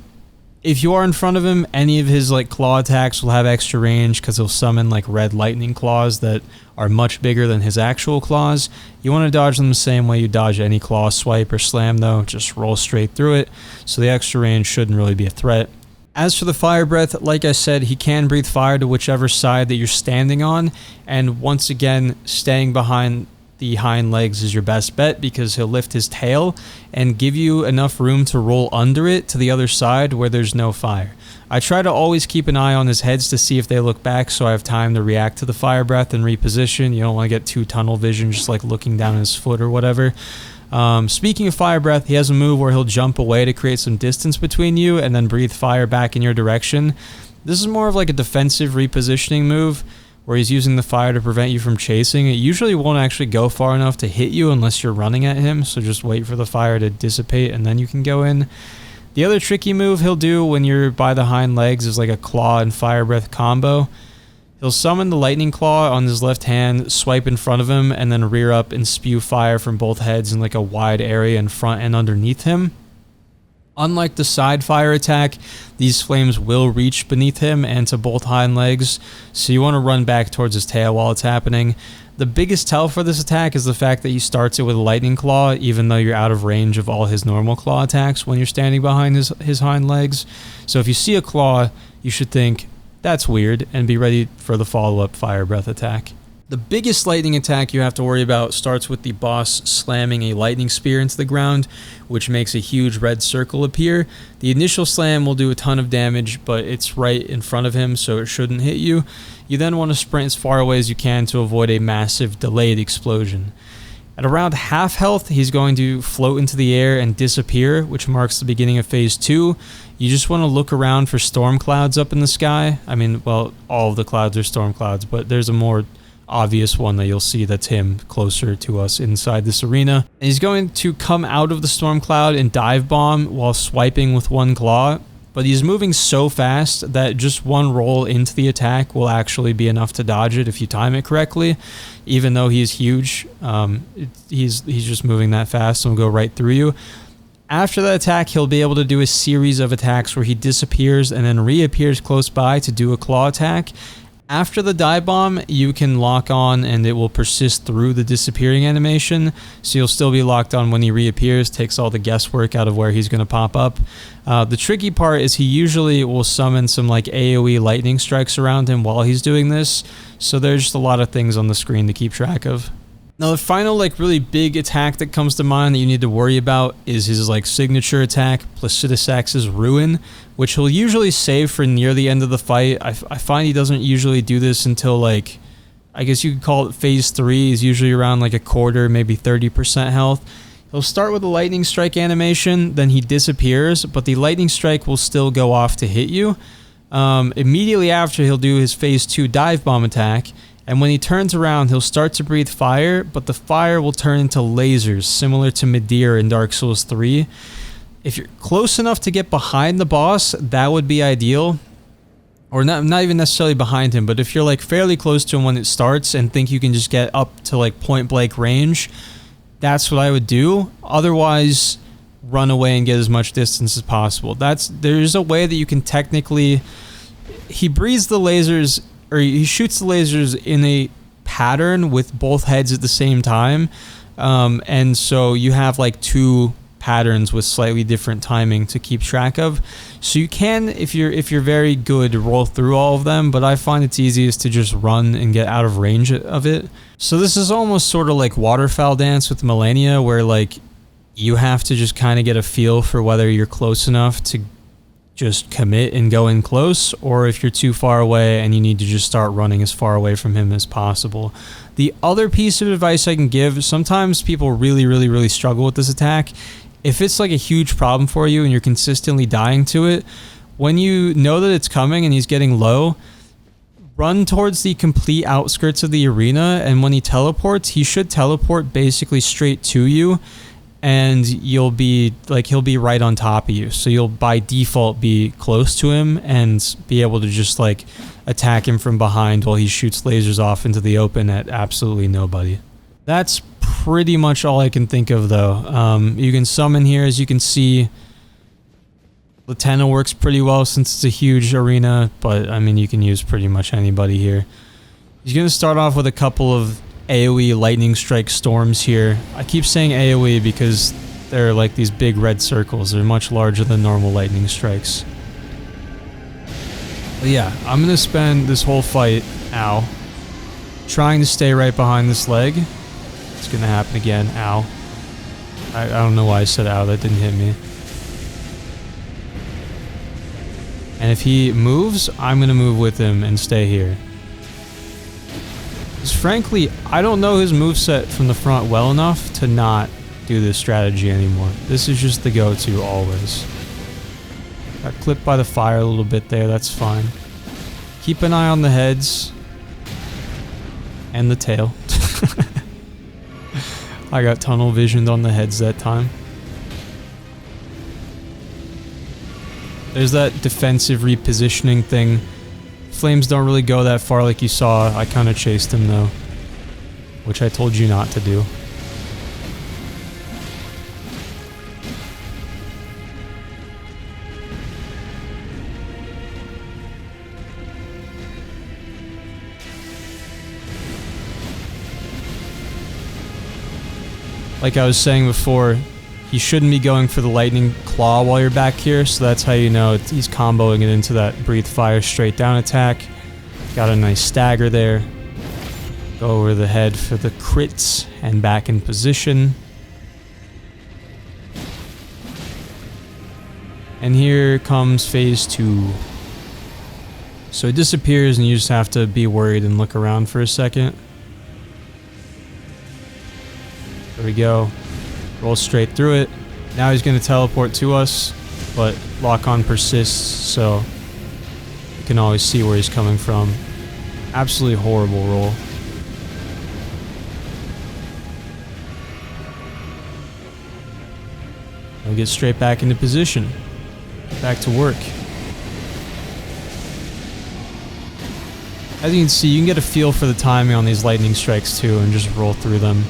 if you are in front of him, any of his like claw attacks will have extra range because he'll summon like red lightning claws that are much bigger than his actual claws. You want to dodge them the same way you dodge any claw swipe or slam though, just roll straight through it. So the extra range shouldn't really be a threat. As for the fire breath, like I said, he can breathe fire to whichever side that you're standing on, and once again, staying behind the hind legs is your best bet because he'll lift his tail and give you enough room to roll under it to the other side where there's no fire. I try to always keep an eye on his heads to see if they look back so I have time to react to the fire breath and reposition. You don't want to get too tunnel vision just like looking down his foot or whatever. Speaking of fire breath, he has a move where he'll jump away to create some distance between you and then breathe fire back in your direction. This is more of like a defensive repositioning move where he's using the fire to prevent you from chasing. It usually won't actually go far enough to hit you unless you're running at him, so just wait for the fire to dissipate and then you can go in. The other tricky move he'll do when you're by the hind legs is like a claw and fire breath combo. He'll summon the lightning claw on his left hand, swipe in front of him, and then rear up and spew fire from both heads in like a wide area in front and underneath him. Unlike the side fire attack, these flames will reach beneath him and to both hind legs, so you want to run back towards his tail while it's happening. The biggest tell for this attack is the fact that he starts it with a lightning claw, even though you're out of range of all his normal claw attacks when you're standing behind his hind legs. So if you see a claw, you should think, that's weird, and be ready for the follow-up fire breath attack. The biggest lightning attack you have to worry about starts with the boss slamming a lightning spear into the ground, which makes a huge red circle appear. The initial slam will do a ton of damage, but it's right in front of him, so it shouldn't hit you. You then want to sprint as far away as you can to avoid a massive delayed explosion. At around half health, he's going to float into the air and disappear, which marks the beginning of phase 2. You just want to look around for storm clouds up in the sky. I mean, well, all of the clouds are storm clouds, but there's a more obvious one that you'll see that's him closer to us inside this arena. And he's going to come out of the storm cloud and dive bomb while swiping with one claw, but he's moving so fast that just one roll into the attack will actually be enough to dodge it if you time it correctly. Even though he's huge, he's just moving that fast and will go right through you. After that attack, he'll be able to do a series of attacks where he disappears and then reappears close by to do a claw attack. After the dive bomb, you can lock on and it will persist through the disappearing animation, so you'll still be locked on when he reappears, takes all the guesswork out of where he's going to pop up. The tricky part is he usually will summon some like AoE lightning strikes around him while he's doing this, so there's just a lot of things on the screen to keep track of. Now the final like really big attack that comes to mind that you need to worry about is his like signature attack, Placidusax's Ruin, which he'll usually save for near the end of the fight. I find he doesn't usually do this until like, I guess you could call it phase 3, is usually around like a quarter, maybe 30% health. He'll start with a lightning strike animation, then he disappears, but the lightning strike will still go off to hit you. Immediately after, he'll do his phase 2 dive bomb attack, and when he turns around, he'll start to breathe fire, but the fire will turn into lasers, similar to Midir in Dark Souls 3. If you're close enough to get behind the boss, that would be ideal. Or not even necessarily behind him, but if you're like fairly close to him when it starts and think you can just get up to like point blank range, that's what I would do. Otherwise, run away and get as much distance as possible. There's a way that you can technically... He breathes the lasers, or he shoots the lasers in a pattern with both heads at the same time. And so you have like 2 patterns with slightly different timing to keep track of. So you can, if you're very good, roll through all of them, but I find it's easiest to just run and get out of range of it. So this is almost sort of like Waterfowl Dance with Malenia, where like you have to just kind of get a feel for whether you're close enough to just commit and go in close, or if you're too far away and you need to just start running as far away from him as possible. The other piece of advice I can give, sometimes people really struggle with this attack. If it's like a huge problem for you and you're consistently dying to it, when you know that it's coming and he's getting low, run towards the complete outskirts of the arena, and when he teleports, he should teleport basically straight to you, and you'll be like, he'll be right on top of you, so you'll by default be close to him and be able to just like attack him from behind while he shoots lasers off into the open at absolutely nobody. That's pretty much all I can think of, though. You can summon here, as you can see. Latenna works pretty well since it's a huge arena, but I mean, you can use pretty much anybody here. He's going to start off with a couple of AoE lightning strike storms here. I keep saying AoE because they're like these big red circles. They're much larger than normal lightning strikes. But yeah, I'm going to spend this whole fight, ow, trying to stay right behind this leg. It's gonna happen again. Ow. I don't know why I said ow, that didn't hit me. And if he moves, I'm gonna move with him and stay here. Because frankly, I don't know his moveset from the front well enough to not do this strategy anymore. This is just the go-to always. Got clipped by the fire a little bit there, that's fine. Keep an eye on the heads. And the tail. I got tunnel visioned on the heads that time. There's that defensive repositioning thing. Flames don't really go that far like you saw. I kind of chased him though, which I told you not to do. Like I was saying before, you shouldn't be going for the lightning claw while you're back here, so that's how you know he's comboing it into that breathe fire straight down attack. Got a nice stagger there. Go over the head for the crits and back in position. And here comes phase 2. So it disappears and you just have to be worried and look around for a second. There we go. Roll straight through it. Now he's going to teleport to us, but lock on persists, so you can always see where he's coming from. Absolutely horrible roll. We'll get straight back into position. Back to work. As you can see, you can get a feel for the timing on these lightning strikes too and just roll through them.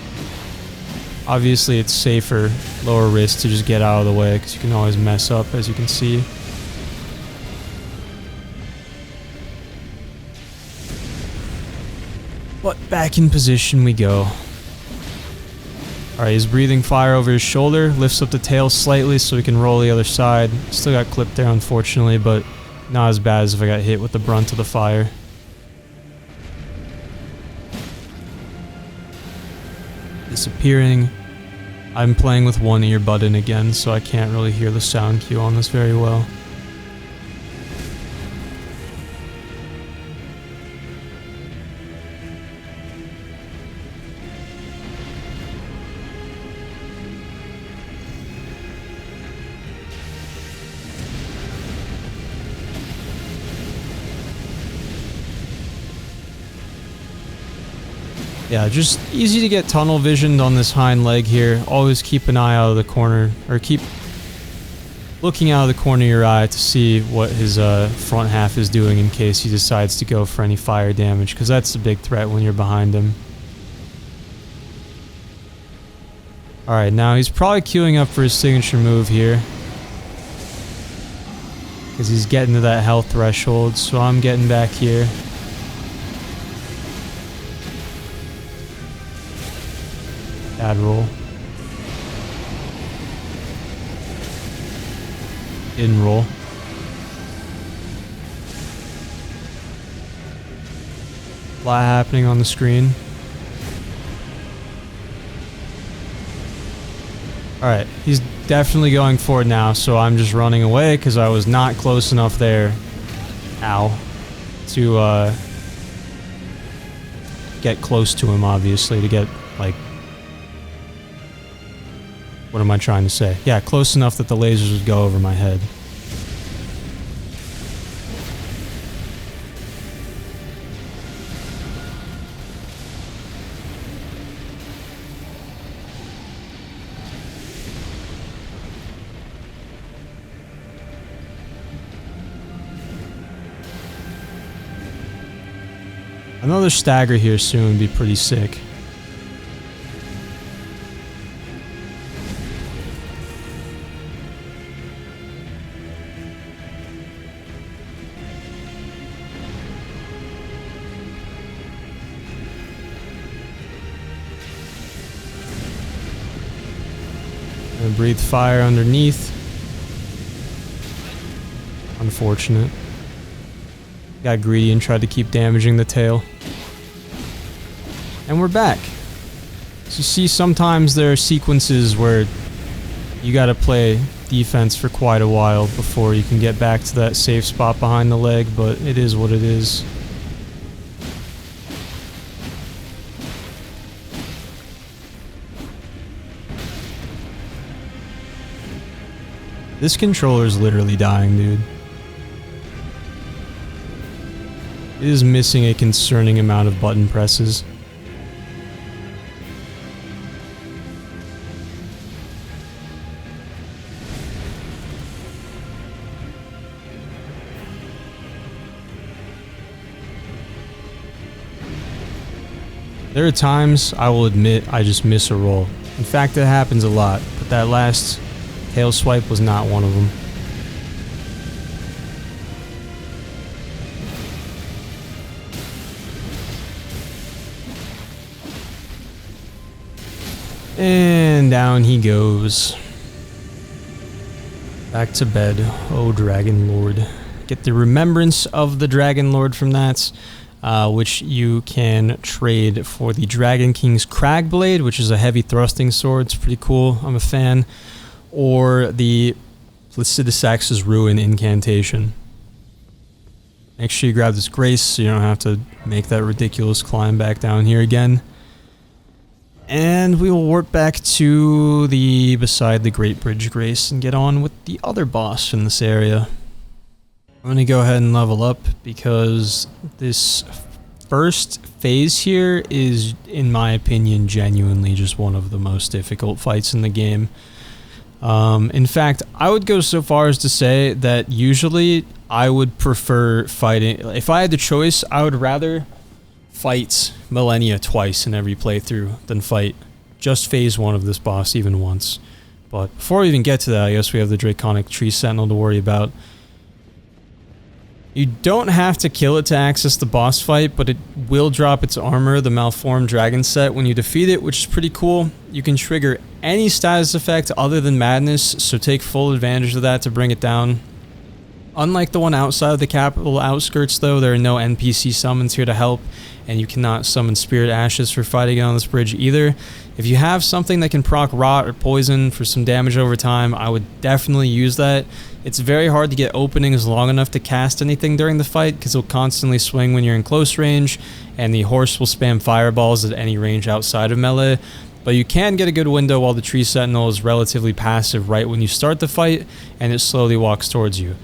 Obviously it's safer, lower risk to just get out of the way because you can always mess up, as you can see. But back in position we go. Alright, he's breathing fire over his shoulder, lifts up the tail slightly so we can roll the other side. Still got clipped there unfortunately, but not as bad as if I got hit with the brunt of the fire. Disappearing. I'm playing with one ear button again, so I can't really hear the sound cue on this very well. Yeah, just easy to get tunnel visioned on this hind leg here. Always keep an eye out of the corner, or keep looking out of the corner of your eye to see what his front half is doing in case he decides to go for any fire damage, because that's the big threat when you're behind him. Alright, now he's probably queuing up for his signature move here, because he's getting to that health threshold, so I'm getting back here. Bad roll. Didn't roll. A lot happening on the screen. Alright, he's definitely going for it now, so I'm just running away because I was not close enough there. Ow. To get close to him, obviously, to get, like... What am I trying to say? Yeah, close enough that the lasers would go over my head. Another stagger here soon would be pretty sick. Gonna breathe fire underneath. Unfortunate. Got greedy and tried to keep damaging the tail. And we're back. So you see, sometimes there are sequences where you gotta play defense for quite a while before you can get back to that safe spot behind the leg, but it is what it is. This controller is literally dying, dude. It is missing a concerning amount of button presses. There are times, I will admit, I just miss a roll. In fact, it happens a lot, but that last tail swipe was not one of them. And down he goes. Back to bed. Oh, Dragonlord. Get the remembrance of the Dragonlord from that, which you can trade for the Dragon King's Cragblade, which is a heavy thrusting sword. It's pretty cool. I'm a fan. Or the Placidusax's Ruin incantation. Make sure you grab this Grace so you don't have to make that ridiculous climb back down here again. And we will warp back to the beside the Great Bridge Grace and get on with the other boss in this area. I'm going to go ahead and level up because this first phase here is, in my opinion, genuinely just one of the most difficult fights in the game. In fact, I would go so far as to say that usually I would prefer fighting... If I had the choice, I would rather fight Millennia twice in every playthrough than fight just phase 1 of this boss even once. But before we even get to that, I guess we have the Draconic Tree Sentinel to worry about. You don't have to kill it to access the boss fight, but it will drop its armor, the Malformed Dragon set, when you defeat it, which is pretty cool. You can trigger any status effect other than Madness, so take full advantage of that to bring it down. Unlike the one outside of the capital outskirts, though, there are no NPC summons here to help, and you cannot summon Spirit Ashes for fighting on this bridge either. If you have something that can proc Rot or Poison for some damage over time, I would definitely use that. It's very hard to get openings long enough to cast anything during the fight, because it'll constantly swing when you're in close range, and the horse will spam fireballs at any range outside of melee. But you can get a good window while the Tree Sentinel is relatively passive right when you start the fight, and it slowly walks towards you.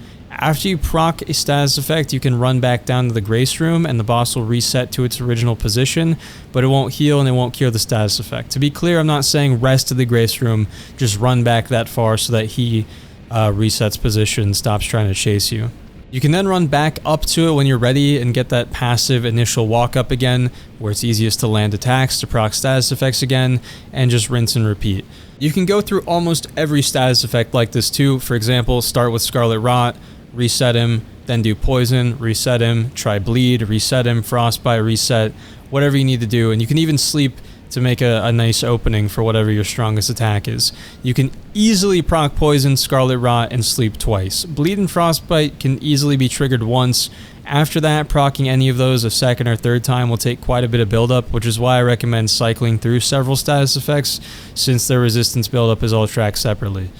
After you proc a status effect, you can run back down to the Grace Room and the boss will reset to its original position, but it won't heal and it won't cure the status effect. To be clear, I'm not saying rest of the Grace Room, just run back that far so that he resets position, stops trying to chase you. You can then run back up to it when you're ready and get that passive initial walk up again, where it's easiest to land attacks, to proc status effects again, and just rinse and repeat. You can go through almost every status effect like this too. For example, start with Scarlet Rot, reset him, then do Poison, reset him, try Bleed, reset him, Frostbite, reset, whatever you need to do. And you can even sleep to make a nice opening for whatever your strongest attack is. You can easily proc Poison, Scarlet Rot, and sleep twice. Bleed and Frostbite can easily be triggered once. After that, proccing any of those a second or third time will take quite a bit of buildup, which is why I recommend cycling through several status effects, since their resistance buildup is all tracked separately.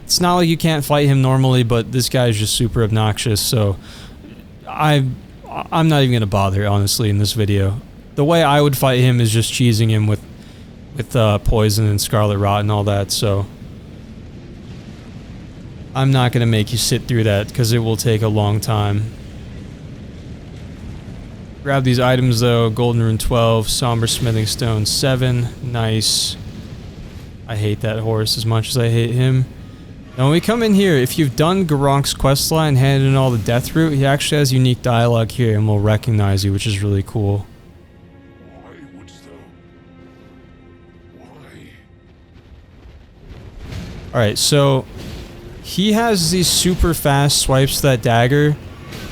It's not like you can't fight him normally, but this guy is just super obnoxious, so I'm not even going to bother, honestly, in this video. The way I would fight him is just cheesing him with Poison and Scarlet Rot and all that, so I'm not going to make you sit through that, because it will take a long time. Grab these items though. Golden Rune 12, Somber Smithing Stone 7, nice. I hate that horse as much as I hate him. Now when we come in here, if you've done Garonk's questline and handed in all the death root, he actually has unique dialogue here and will recognize you, which is really cool. Why wouldst thou? Why? Alright, so he has these super fast swipes to that dagger,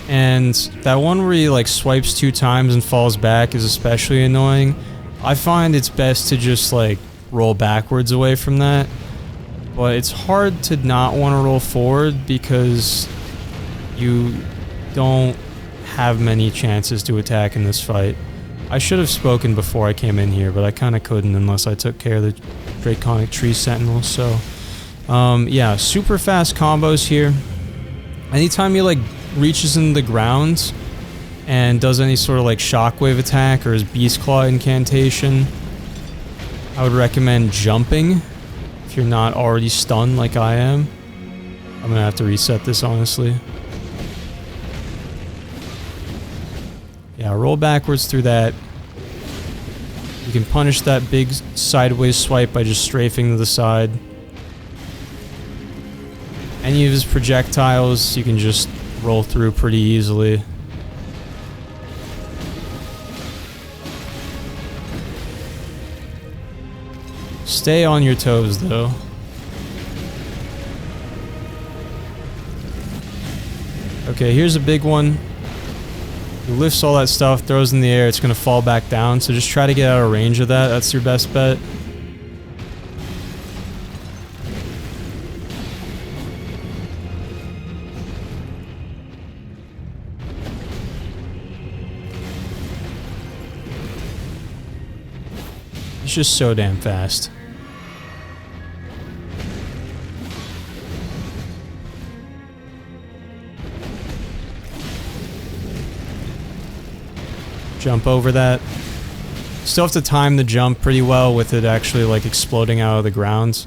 and that one where he like swipes 2 times and falls back is especially annoying. I find it's best to just like roll backwards away from that, but it's hard to not want to roll forward because you don't have many chances to attack in this fight. I should have spoken before I came in here, but I kind of couldn't unless I took care of the Draconic Tree Sentinel, so yeah, super fast combos here. Anytime he like reaches in the ground and does any sort of like shockwave attack or his Beast Claw incantation, I would recommend jumping if you're not already stunned like I am. I'm gonna have to reset this, honestly. Yeah, roll backwards through that. You can punish that big sideways swipe by just strafing to the side. Any of his projectiles you can just roll through pretty easily. Stay on your toes though. Okay, here's a big one. He lifts all that stuff, throws in the air, it's gonna fall back down, so just try to get out of range of that, that's your best bet. It's just so damn fast. Jump over that. Still have to time the jump pretty well with it actually like exploding out of the ground.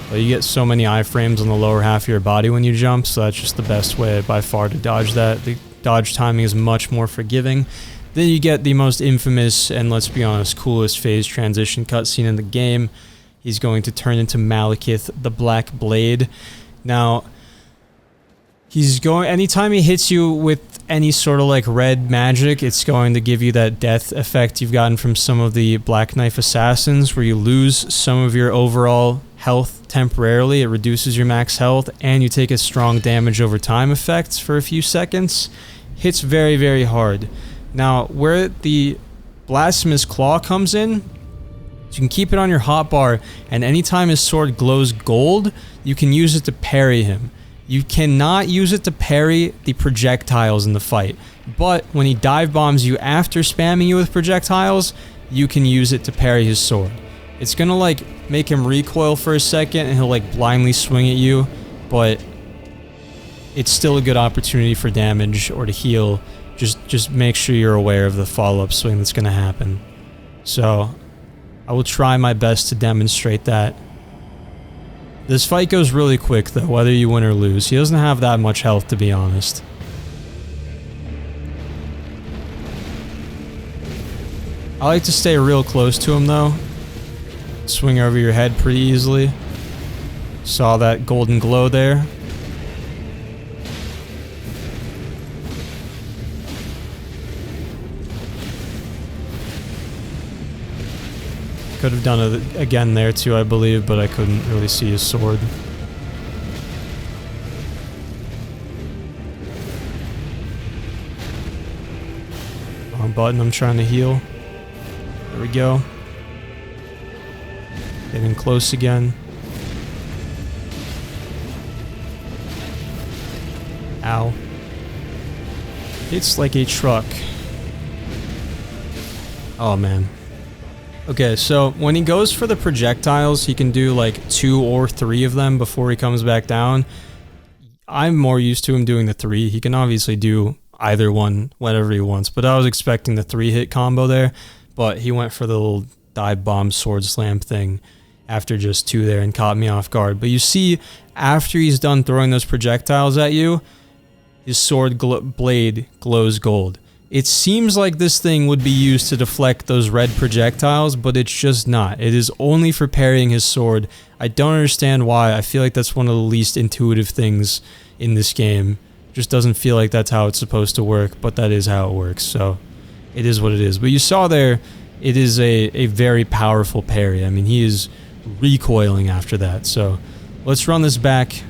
But you get so many iframes on the lower half of your body when you jump, so that's just the best way by far to dodge that. The dodge timing is much more forgiving. Then you get the most infamous and, let's be honest, coolest phase transition cutscene in the game. He's going to turn into Maliketh, the Black Blade. Now, anytime he hits you with any sort of like red magic, it's going to give you that death effect you've gotten from some of the Black Knife Assassins, where you lose some of your overall health temporarily. It reduces your max health, and you take a strong damage over time effect for a few seconds. Hits very, very hard. Now, where the Blasphemous Claw comes in, you can keep it on your hotbar, and anytime his sword glows gold, you can use it to parry him. You cannot use it to parry the projectiles in the fight, but when he dive bombs you after spamming you with projectiles, you can use it to parry his sword. It's gonna like make him recoil for a second and he'll like blindly swing at you, but it's still a good opportunity for damage or to heal. Just make sure you're aware of the follow-up swing that's going to happen. So, I will try my best to demonstrate that. This fight goes really quick though, whether you win or lose. He doesn't have that much health, to be honest. I like to stay real close to him though. Swing over your head pretty easily. Saw that golden glow there. Could have done it again there too, I believe, but I couldn't really see his sword. Wrong button, I'm trying to heal. There we go. Getting close again. Ow. It's like a truck. Oh man. Okay, so when he goes for the projectiles, he can do like 2 or 3 of them before he comes back down. I'm more used to him doing the 3. He can obviously do either one whenever he wants, but I was expecting the 3-hit combo there, but he went for the little dive bomb sword slam thing after just 2 there and caught me off guard. But you see, after he's done throwing those projectiles at you, his sword blade glows gold. It seems like this thing would be used to deflect those red projectiles, but it's just not. It is only for parrying his sword. I don't understand why. I feel like that's one of the least intuitive things in this game. Just doesn't feel like that's how it's supposed to work, but that is how it works, so it is what it is. But you saw there, it is a very powerful parry. I mean, he is recoiling after that, so let's run this back.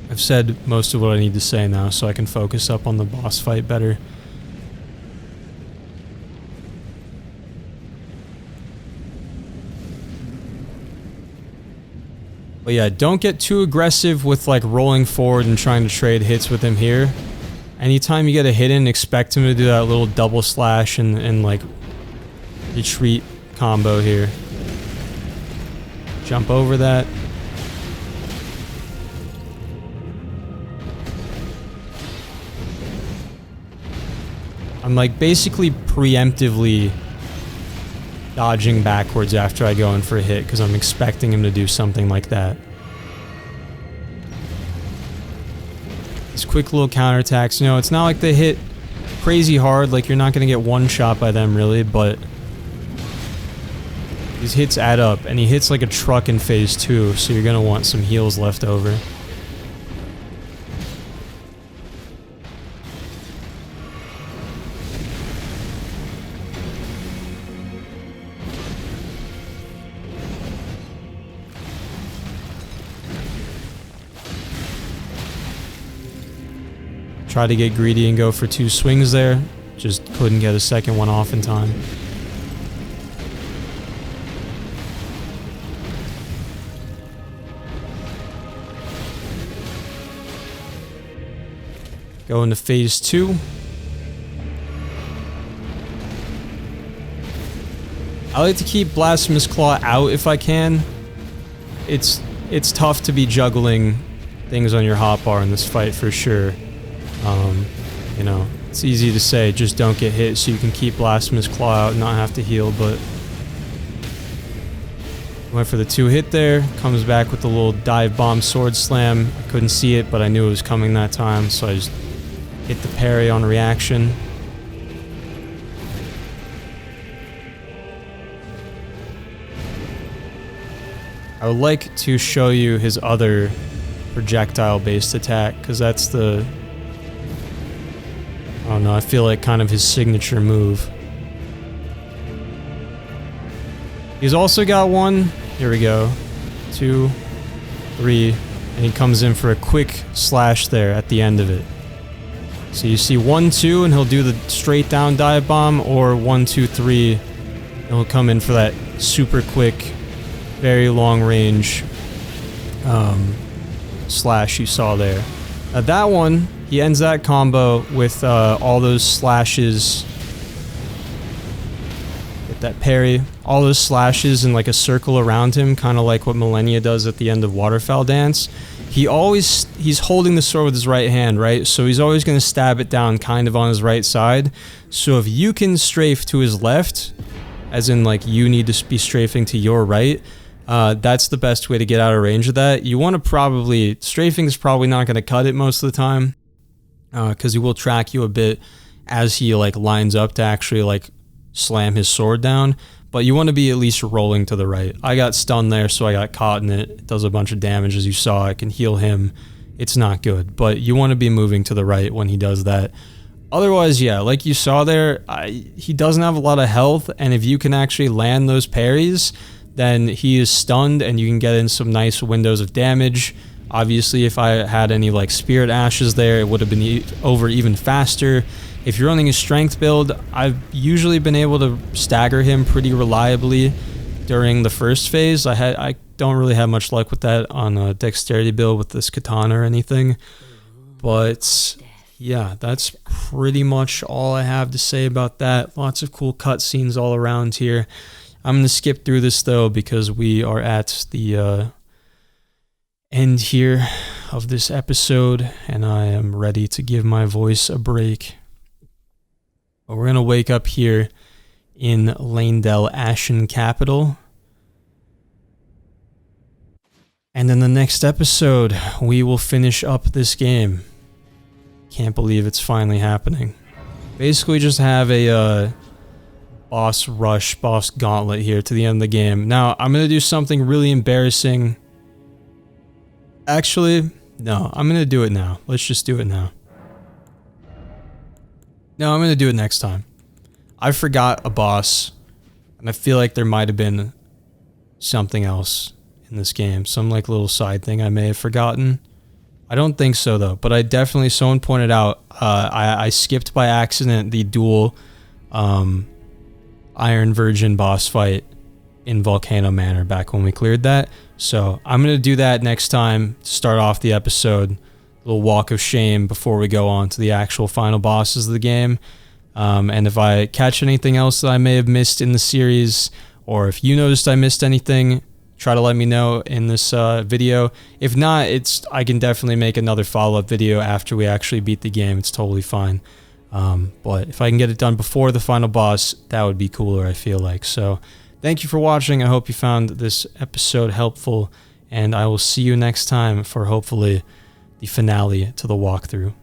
I've said most of what I need to say now, so I can focus up on the boss fight better. But yeah, don't get too aggressive with like rolling forward and trying to trade hits with him here. Anytime you get a hit in, expect him to do that little double slash and like retreat combo here. Jump over that. I'm like basically preemptively dodging backwards after I go in for a hit because I'm expecting him to do something like that. These quick little counterattacks, you know, it's not like they hit crazy hard, like you're not going to get one shot by them really, but these hits add up, and he hits like a truck in phase 2, so you're going to want some heals left over. Tried to get greedy and go for 2 swings there. Just couldn't get a second one off in time. Go into phase 2. I like to keep Blasphemous Claw out if I can. It's tough to be juggling things on your hotbar in this fight for sure. You know, it's easy to say, just don't get hit so you can keep Blasphemous Claw out and not have to heal, but went for the 2-hit there, comes back with the little dive bomb sword slam. I couldn't see it, but I knew it was coming that time, so I just hit the parry on reaction. I would like to show you his other projectile-based attack, because that's the... I don't know, I feel like kind of his signature move. He's also got one, here we go, 2, 3, and he comes in for a quick slash there at the end of it. So you see 1, 2, and he'll do the straight down dive bomb, or 1, 2, 3, and he'll come in for that super quick, very long range slash you saw there. Now that one, he ends that combo with all those slashes. Get that parry. All those slashes in like a circle around him, kind of like what Malenia does at the end of Waterfowl Dance. He's holding the sword with his right hand, right? So he's always going to stab it down kind of on his right side. So if you can strafe to his left, as in like you need to be strafing to your right, That's the best way to get out of range of that. You want to probably, strafing is probably not going to cut it most of the time, because he will track you a bit as he like lines up to actually like slam his sword down. But you want to be at least rolling to the right. I got stunned there, so I got caught in it. It does a bunch of damage, as you saw. I can heal him. It's not good, but you want to be moving to the right when he does that. Otherwise, yeah, like you saw there, he doesn't have a lot of health, and if you can actually land those parries, then he is stunned and you can get in some nice windows of damage. Obviously, if I had any like spirit ashes there, it would have been over even faster. If you're running a strength build, I've usually been able to stagger him pretty reliably during the first phase. I don't really have much luck with that on a dexterity build with this katana or anything. But yeah, that's pretty much all I have to say about that. Lots of cool cutscenes all around here. I'm going to skip through this though because we are at the end here of this episode and I am ready to give my voice a break. But we're going to wake up here in Lanedell Ashen Capital. And in the next episode, we will finish up this game. Can't believe it's finally happening. Basically just have a boss rush, boss gauntlet here to the end of the game. Now, I'm going to do something really embarrassing. Actually, no, I'm going to do it now. Let's just do it now. No, I'm going to do it next time. I forgot a boss, and I feel like there might have been something else in this game. Some like little side thing I may have forgotten. I don't think so though, but I definitely, someone pointed out, I skipped by accident the dual Iron Virgin boss fight in Volcano Manor back when we cleared that. So I'm going to do that next time to start off the episode. A little walk of shame before we go on to the actual final bosses of the game. And if I catch anything else that I may have missed in the series, or if you noticed I missed anything, try to let me know in this video. If not, I can definitely make another follow-up video after we actually beat the game. It's totally fine. But if I can get it done before the final boss, that would be cooler, I feel like. So thank you for watching. I hope you found this episode helpful, and I will see you next time for hopefully the finale to the walkthrough.